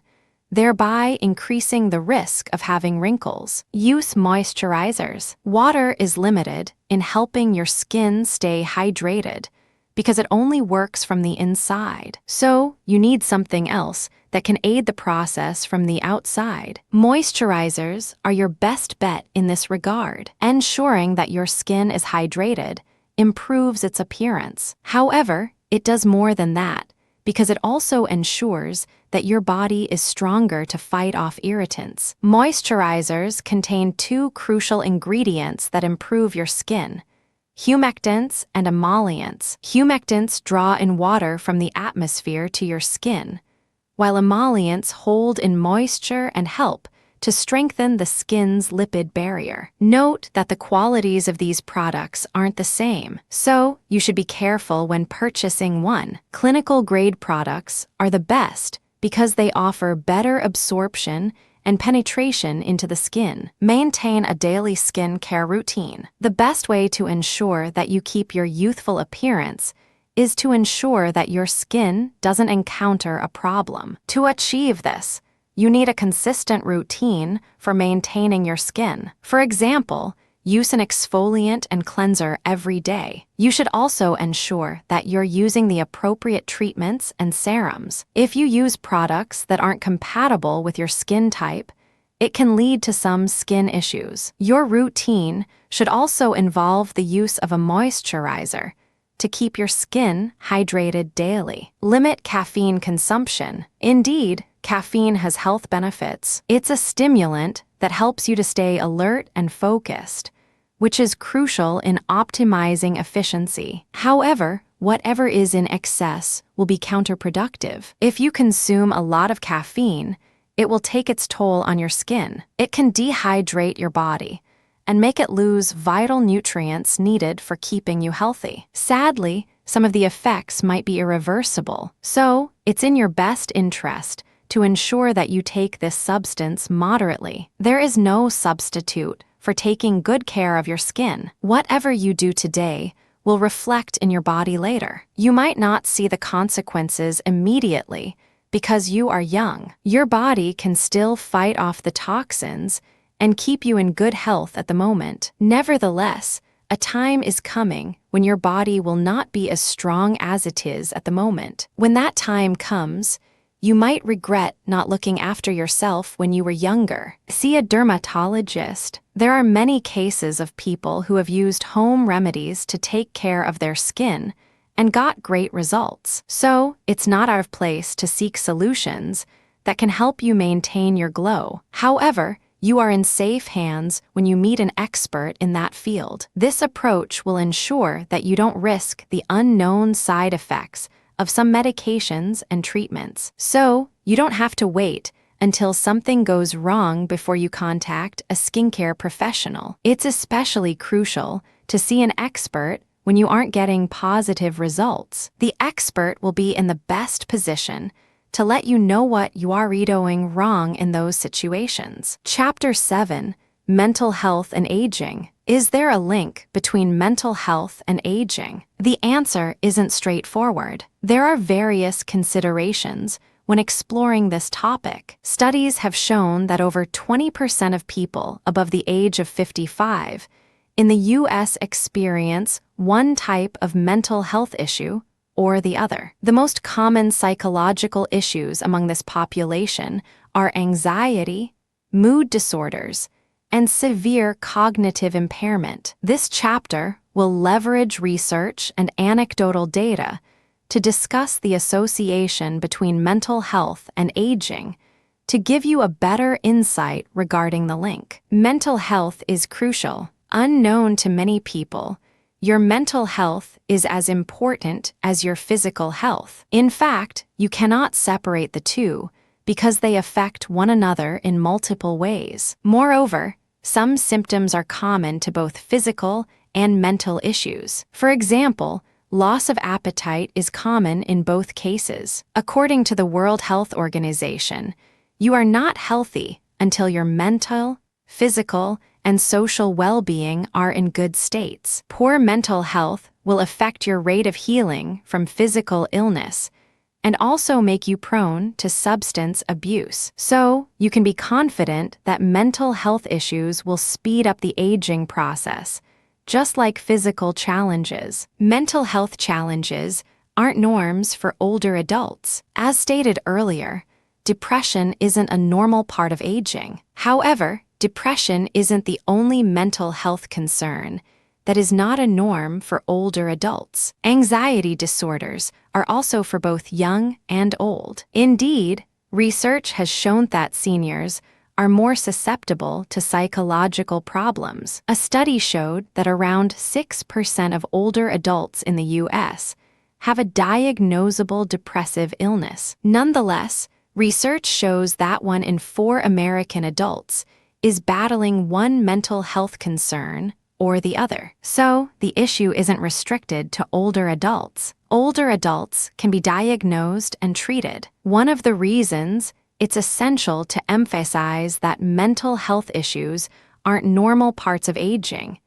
S1: thereby increasing the risk of having wrinkles. Use moisturizers. Water is limited in helping your skin stay hydrated because it only works from the inside. So, you need something else that can aid the process from the outside. Moisturizers are your best bet in this regard. Ensuring that your skin is hydrated improves its appearance. However, it does more than that, because it also ensures that your body is stronger to fight off irritants. Moisturizers contain two crucial ingredients that improve your skin: humectants and emollients. Humectants draw in water from the atmosphere to your skin, while emollients hold in moisture and help to strengthen the skin's lipid barrier. Note that the qualities of these products aren't the same, so you should be careful when purchasing one. Clinical-grade products are the best because they offer better absorption and penetration into the skin. Maintain a daily skin care routine. The best way to ensure that you keep your youthful appearance is to ensure that your skin doesn't encounter a problem. To achieve this, you need a consistent routine for maintaining your skin. For example, use an exfoliant and cleanser every day. You should also ensure that you're using the appropriate treatments and serums. If you use products that aren't compatible with your skin type, it can lead to some skin issues. Your routine should also involve the use of a moisturizer to keep your skin hydrated daily. Limit caffeine consumption. Indeed, caffeine has health benefits. It's a stimulant that helps you to stay alert and focused, which is crucial in optimizing efficiency. However, whatever is in excess will be counterproductive. If you consume a lot of caffeine, it will take its toll on your skin. It can dehydrate your body and make it lose vital nutrients needed for keeping you healthy. Sadly, some of the effects might be irreversible, so it's in your best interest to ensure that you take this substance moderately. There is no substitute for taking good care of your skin. Whatever you do today will reflect in your body later. You might not see the consequences immediately because you are young. Your body can still fight off the toxins and keep you in good health at the moment. Nevertheless, a time is coming when your body will not be as strong as it is at the moment. When that time comes, you might regret not looking after yourself when you were younger. See a dermatologist. There are many cases of people who have used home remedies to take care of their skin and got great results. So, it's not out of place to seek solutions that can help you maintain your glow. However, you are in safe hands when you meet an expert in that field. This approach will ensure that you don't risk the unknown side effects of some medications and treatments. So, you don't have to wait until something goes wrong before you contact a skincare professional. It's especially crucial to see an expert when you aren't getting positive results. The expert will be in the best position to let you know what you are doing wrong in those situations. Chapter 7, Mental Health and Aging. Is there a link between mental health and aging? The answer isn't straightforward. There are various considerations when exploring this topic. Studies have shown that over 20% of people above the age of 55 in the U.S. experience one type of mental health issue or the other. The most common psychological issues among this population are anxiety, mood disorders, and severe cognitive impairment. This chapter will leverage research and anecdotal data to discuss the association between mental health and aging to give you a better insight regarding the link. Mental health is crucial. Unknown to many people, your mental health is as important as your physical health. In fact, you cannot separate the two because they affect one another in multiple ways. Moreover, some symptoms are common to both physical and mental issues. For example, loss of appetite is common in both cases. According to the World Health Organization, you are not healthy until your mental, physical, and social well-being are in good states. Poor mental health will affect your rate of healing from physical illness and also make you prone to substance abuse. So, you can be confident that mental health issues will speed up the aging process, just like physical challenges. Mental health challenges aren't norms for older adults. As stated earlier, depression isn't a normal part of aging. However, depression isn't the only mental health concern that is not a norm for older adults. Anxiety disorders are also for both young and old. Indeed, research has shown that seniors are more susceptible to psychological problems. A study showed that around 6% of older adults in the U.S. have a diagnosable depressive illness. Nonetheless, research shows that 1 in 4 American adults is battling one mental health concern or the other. So, the issue isn't restricted to older adults. Older adults can be diagnosed and treated. One of the reasons it's essential to emphasize that mental health issues aren't normal parts of aging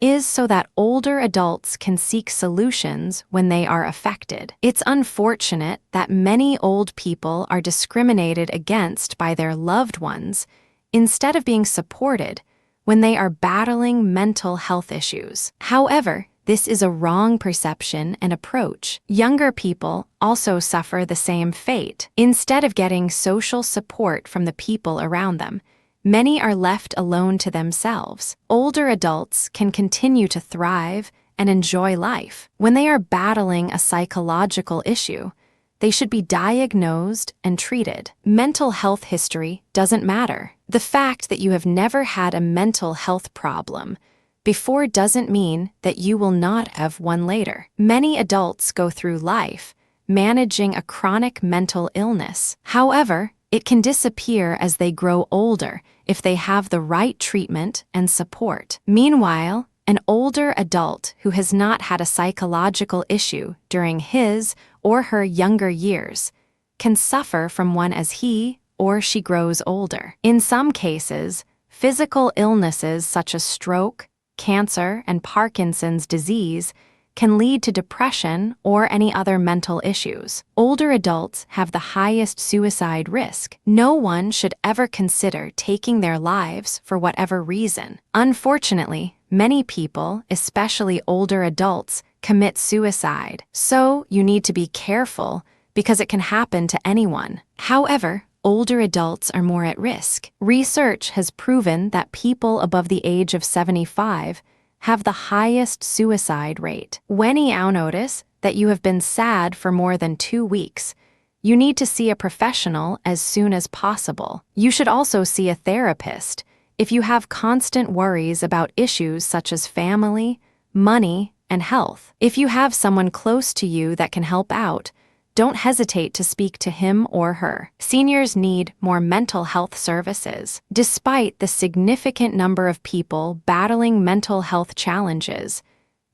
S1: is so that older adults can seek solutions when they are affected. It's unfortunate that many old people are discriminated against by their loved ones instead of being supported when they are battling mental health issues. However, this is a wrong perception and approach. Younger people also suffer the same fate. Instead of getting social support from the people around them, many are left alone to themselves. Older adults can continue to thrive and enjoy life. When they are battling a psychological issue, they should be diagnosed and treated. Mental health history doesn't matter. The fact that you have never had a mental health problem before doesn't mean that you will not have one later. Many adults go through life managing a chronic mental illness. However, it can disappear as they grow older if they have the right treatment and support. Meanwhile, an older adult who has not had a psychological issue during his or her younger years can suffer from one as he or she grows older. In some cases, physical illnesses such as stroke, cancer, and Parkinson's disease can lead to depression or any other mental issues. Older adults have the highest suicide risk. No one should ever consider taking their lives for whatever reason. Unfortunately, many people, especially older adults, commit suicide. So you need to be careful because it can happen to anyone. However, older adults are more at risk. Research has proven that people above the age of 75 have the highest suicide rate. When you notice that you have been sad for more than 2 weeks, you need to see a professional as soon as possible. You should also see a therapist if you have constant worries about issues such as family, money, and health. If you have someone close to you that can help out, don't hesitate to speak to him or her. Seniors need more mental health services. Despite the significant number of people battling mental health challenges,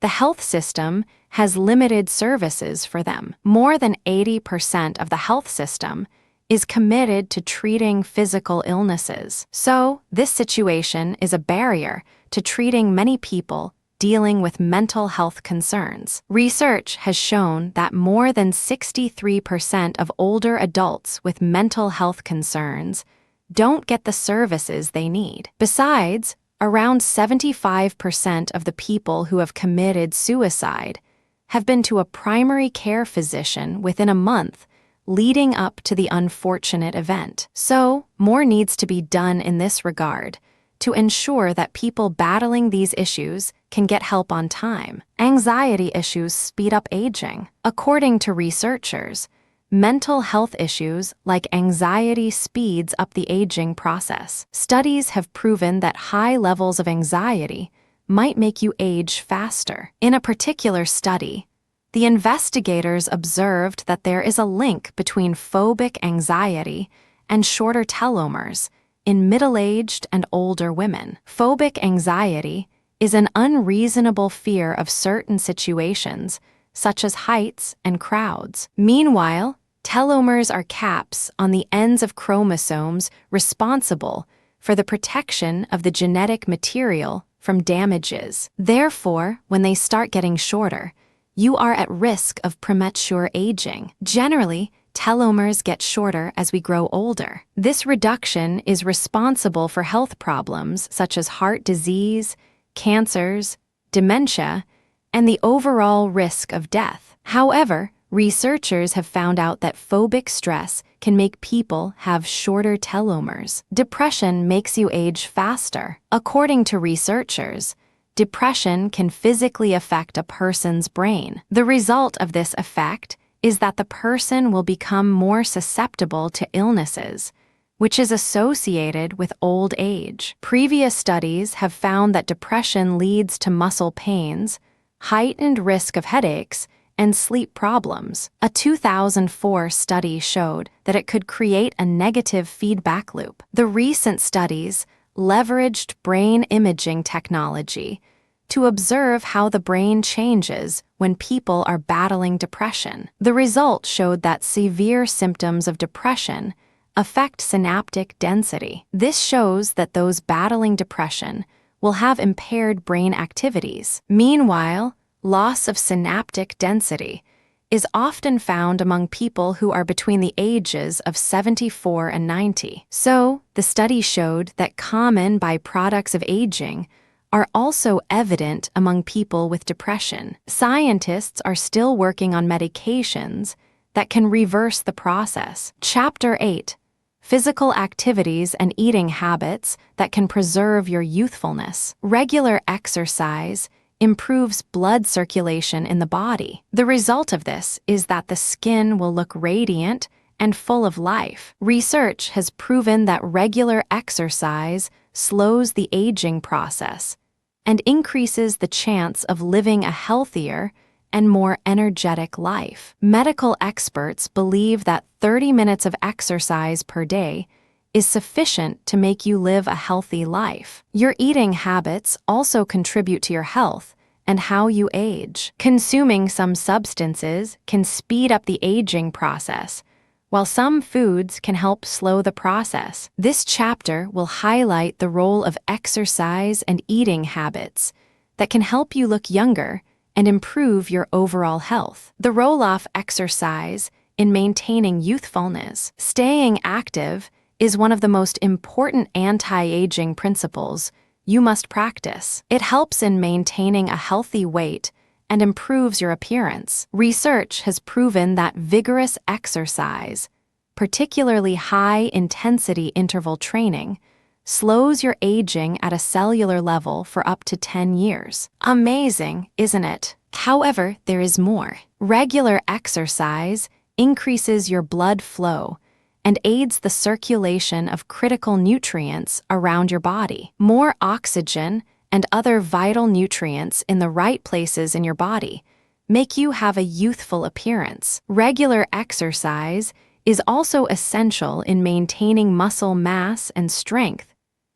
S1: the health system has limited services for them. More than 80% of the health system is committed to treating physical illnesses. So, this situation is a barrier to treating many people dealing with mental health concerns. Research has shown that more than 63% of older adults with mental health concerns don't get the services they need. Besides, around 75% of the people who have committed suicide have been to a primary care physician within a month leading up to the unfortunate event. So, more needs to be done in this regard to ensure that people battling these issues can get help on time. Anxiety issues speed up aging. According to researchers, mental health issues like anxiety speeds up the aging process. Studies have proven that high levels of anxiety might make you age faster. In a particular study, the investigators observed that there is a link between phobic anxiety and shorter telomeres in middle-aged and older women. Phobic anxiety is an unreasonable fear of certain situations, such as heights and crowds. Meanwhile, telomeres are caps on the ends of chromosomes responsible for the protection of the genetic material from damages. Therefore, when they start getting shorter, you are at risk of premature aging. Generally, telomeres get shorter as we grow older. This reduction is responsible for health problems such as heart disease, cancers, dementia, and the overall risk of death. However, researchers have found out that phobic stress can make people have shorter telomeres. Depression makes you age faster. According to researchers, depression can physically affect a person's brain. The result of this effect is that the person will become more susceptible to illnesses, which is associated with old age. Previous studies have found that depression leads to muscle pains, heightened risk of headaches, and sleep problems. A 2004 study showed that it could create a negative feedback loop. The recent studies leveraged brain imaging technology to observe how the brain changes when people are battling depression. The result showed that severe symptoms of depression affect synaptic density. This shows that those battling depression will have impaired brain activities. Meanwhile, loss of synaptic density is often found among people who are between the ages of 74 and 90. So, the study showed that common byproducts of aging are also evident among people with depression. Scientists are still working on medications that can reverse the process. Chapter 8: Physical activities and eating habits that can preserve your youthfulness. Regular exercise improves blood circulation in the body. The result of this is that the skin will look radiant and full of life. Research has proven that regular exercise slows the aging process and increases the chance of living a healthier and more energetic life. Medical experts believe that 30 minutes of exercise per day is sufficient to make you live a healthy life. Your eating habits also contribute to your health and how you age. Consuming some substances can speed up the aging process, while some foods can help slow the process. This chapter will highlight the role of exercise and eating habits that can help you look younger and improve your overall health. The role of exercise in maintaining youthfulness. Staying active is one of the most important anti-aging principles you must practice. It helps in maintaining a healthy weight and improves your appearance. Research has proven that vigorous exercise, particularly high-intensity interval training, slows your aging at a cellular level for up to 10 years. Amazing, isn't it? However, there is more. Regular exercise increases your blood flow and aids the circulation of critical nutrients around your body. More oxygen and other vital nutrients in the right places in your body make you have a youthful appearance. Regular exercise is also essential in maintaining muscle mass and strength,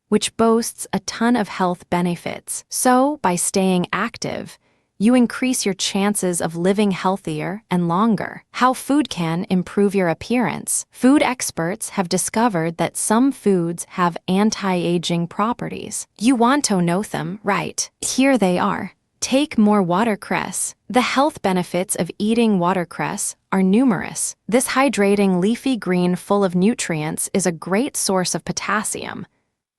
S1: which boasts a ton of health benefits. So, by staying active, you increase your chances of living healthier and longer. How food can improve your appearance. Food experts have discovered that some foods have anti-aging properties. You want to know them, right? Here they are. Take more watercress. The health benefits of eating watercress are numerous. This hydrating leafy green full of nutrients is a great source of potassium,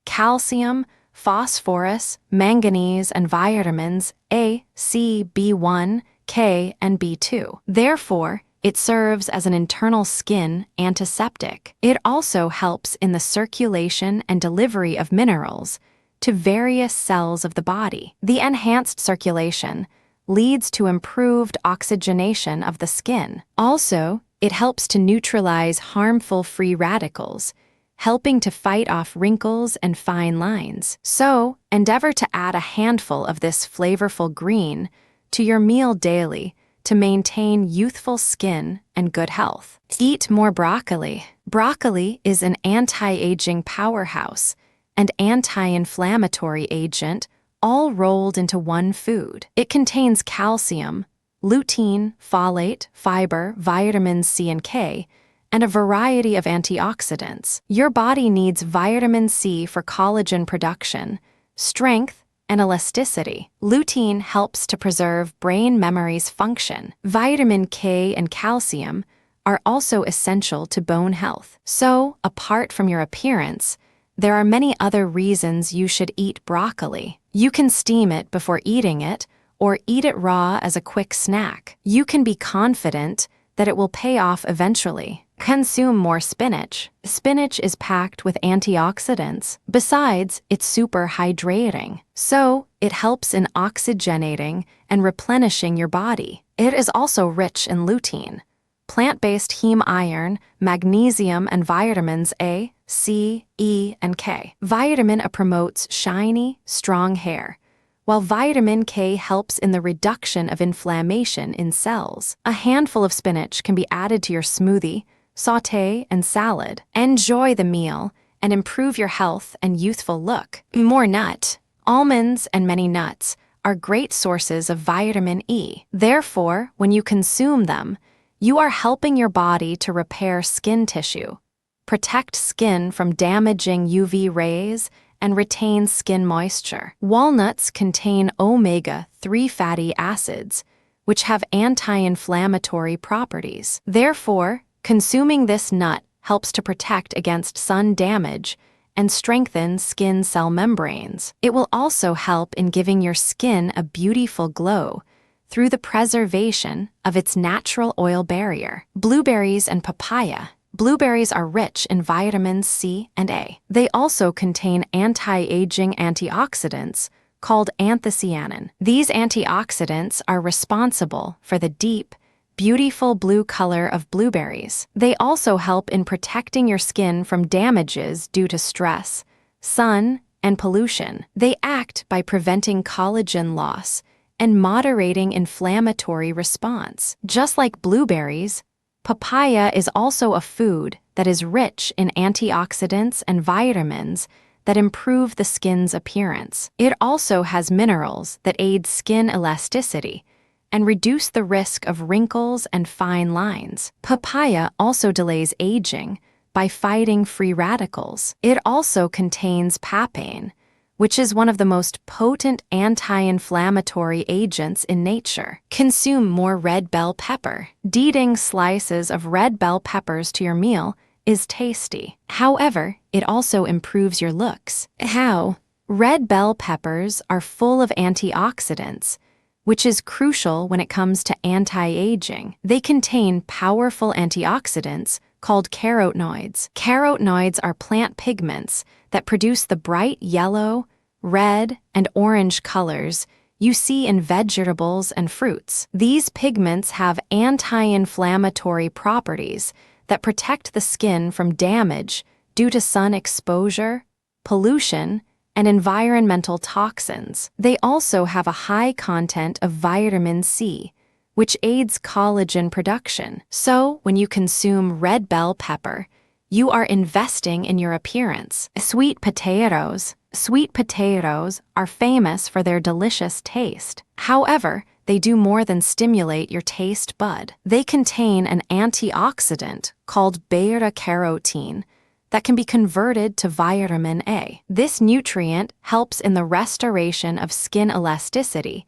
S1: calcium, phosphorus, manganese, and vitamins A, C, B1, K, and B2. Therefore, it serves as an internal skin antiseptic. It also helps in the circulation and delivery of minerals to various cells of the body. The enhanced circulation leads to improved oxygenation of the skin. Also, it helps to neutralize harmful free radicals, helping to fight off wrinkles and fine lines. So, endeavor to add a handful of this flavorful green to your meal daily to maintain youthful skin and good health. Eat more broccoli. Broccoli is an anti-aging powerhouse and anti-inflammatory agent all rolled into one food. It contains calcium, lutein, folate, fiber, vitamins C and K, and a variety of antioxidants. Your body needs vitamin C for collagen production, strength, and elasticity. Lutein helps to preserve brain memory's function. Vitamin K and calcium are also essential to bone health. So, apart from your appearance, there are many other reasons you should eat broccoli. You can steam it before eating it, or eat it raw as a quick snack. You can be confident that it will pay off eventually. Consume more spinach. Spinach is packed with antioxidants. Besides, it's super hydrating. So, it helps in oxygenating and replenishing your body. It is also rich in lutein, plant-based heme iron, magnesium, and vitamins A, C, E, and K. Vitamin A promotes shiny, strong hair, while vitamin K helps in the reduction of inflammation in cells. A handful of spinach can be added to your smoothie, sauté, and salad. Enjoy the meal and improve your health and youthful look. More nut. Almonds and many nuts are great sources of vitamin E. Therefore, when you consume them, you are helping your body to repair skin tissue, protect skin from damaging UV rays, and retain skin moisture. Walnuts contain omega-3 fatty acids, which have anti-inflammatory properties. Therefore, consuming this nut helps to protect against sun damage and strengthen skin cell membranes. It will also help in giving your skin a beautiful glow through the preservation of its natural oil barrier. Blueberries and papaya. Blueberries are rich in vitamins C and A. They also contain anti-aging antioxidants called anthocyanin. These antioxidants are responsible for the deep, beautiful blue color of blueberries. They also help in protecting your skin from damages due to stress, sun, and pollution. They act by preventing collagen loss and moderating inflammatory response. Just like blueberries, papaya is also a food that is rich in antioxidants and vitamins that improve the skin's appearance. It also has minerals that aid skin elasticity and reduce the risk of wrinkles and fine lines. Papaya also delays aging by fighting free radicals. It also contains papain, which is one of the most potent anti-inflammatory agents in nature. Consume more red bell pepper. Eating slices of red bell peppers to your meal is tasty. However, it also improves your looks. How? Red bell peppers are full of antioxidants, which is crucial when it comes to anti-aging. They contain powerful antioxidants called carotenoids. Carotenoids are plant pigments that produce the bright yellow, red, and orange colors you see in vegetables and fruits. These pigments have anti-inflammatory properties that protect the skin from damage due to sun exposure, pollution, and environmental toxins. They also have a high content of vitamin C, which aids collagen production. So, when you consume red bell pepper, you are investing in your appearance. Sweet potatoes. Sweet potatoes are famous for their delicious taste. However, they do more than stimulate your taste bud. They contain an antioxidant called beta-carotene that can be converted to vitamin A. This nutrient helps in the restoration of skin elasticity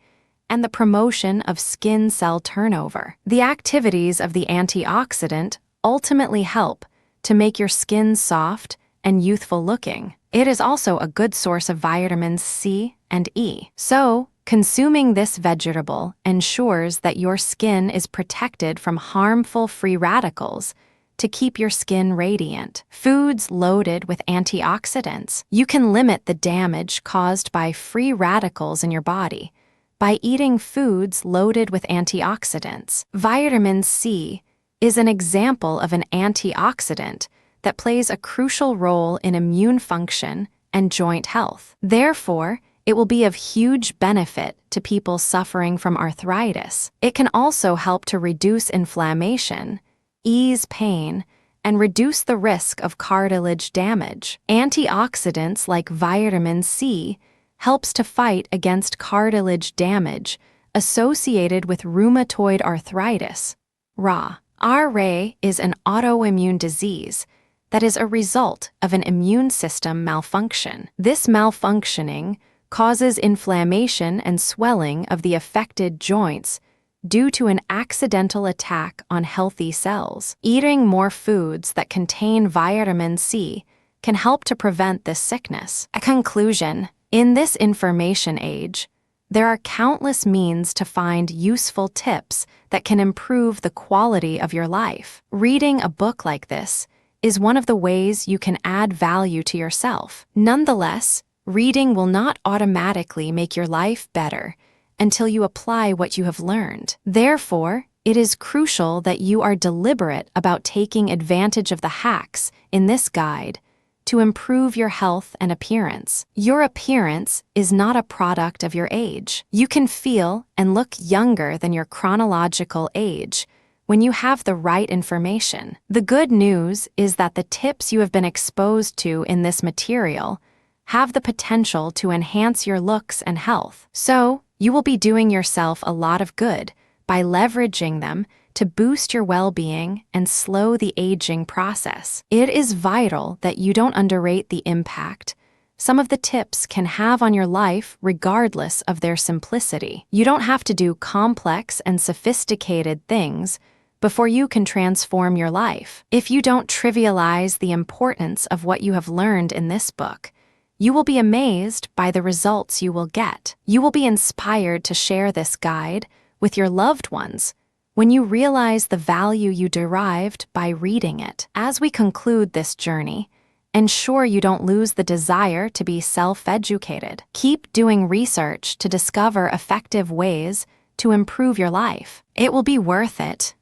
S1: and the promotion of skin cell turnover. The activities of the antioxidant ultimately help to make your skin soft and youthful looking. It is also a good source of vitamins C and E. So, consuming this vegetable ensures that your skin is protected from harmful free radicals to keep your skin radiant. Foods loaded with antioxidants. You can limit the damage caused by free radicals in your body by eating foods loaded with antioxidants. Vitamin C is an example of an antioxidant that plays a crucial role in immune function and joint health. Therefore, it will be of huge benefit to people suffering from arthritis. It can also help to reduce inflammation, ease pain, and reduce the risk of cartilage damage. Antioxidants like vitamin C helps to fight against cartilage damage associated with rheumatoid arthritis, RA. RA is an autoimmune disease that is a result of an immune system malfunction. This malfunctioning causes inflammation and swelling of the affected joints due to an accidental attack on healthy cells. Eating more foods that contain vitamin C can help to prevent this sickness. A conclusion: in this information age, there are countless means to find useful tips that can improve the quality of your life. Reading a book like this is one of the ways you can add value to yourself. Nonetheless, reading will not automatically make your life better until you apply what you have learned. Therefore, it is crucial that you are deliberate about taking advantage of the hacks in this guide to improve your health and appearance. Your appearance is not a product of your age. You can feel and look younger than your chronological age when you have the right information. The good news is that the tips you have been exposed to in this material have the potential to enhance your looks and health. So, you will be doing yourself a lot of good by leveraging them to boost your well-being and slow the aging process. It is vital that you don't underrate the impact some of the tips can have on your life regardless of their simplicity. You don't have to do complex and sophisticated things before you can transform your life. If you don't trivialize the importance of what you have learned in this book, you will be amazed by the results you will get. You will be inspired to share this guide with your loved ones when you realize the value you derived by reading it. As we conclude this journey, ensure you don't lose the desire to be self-educated. Keep doing research to discover effective ways to improve your life. It will be worth it,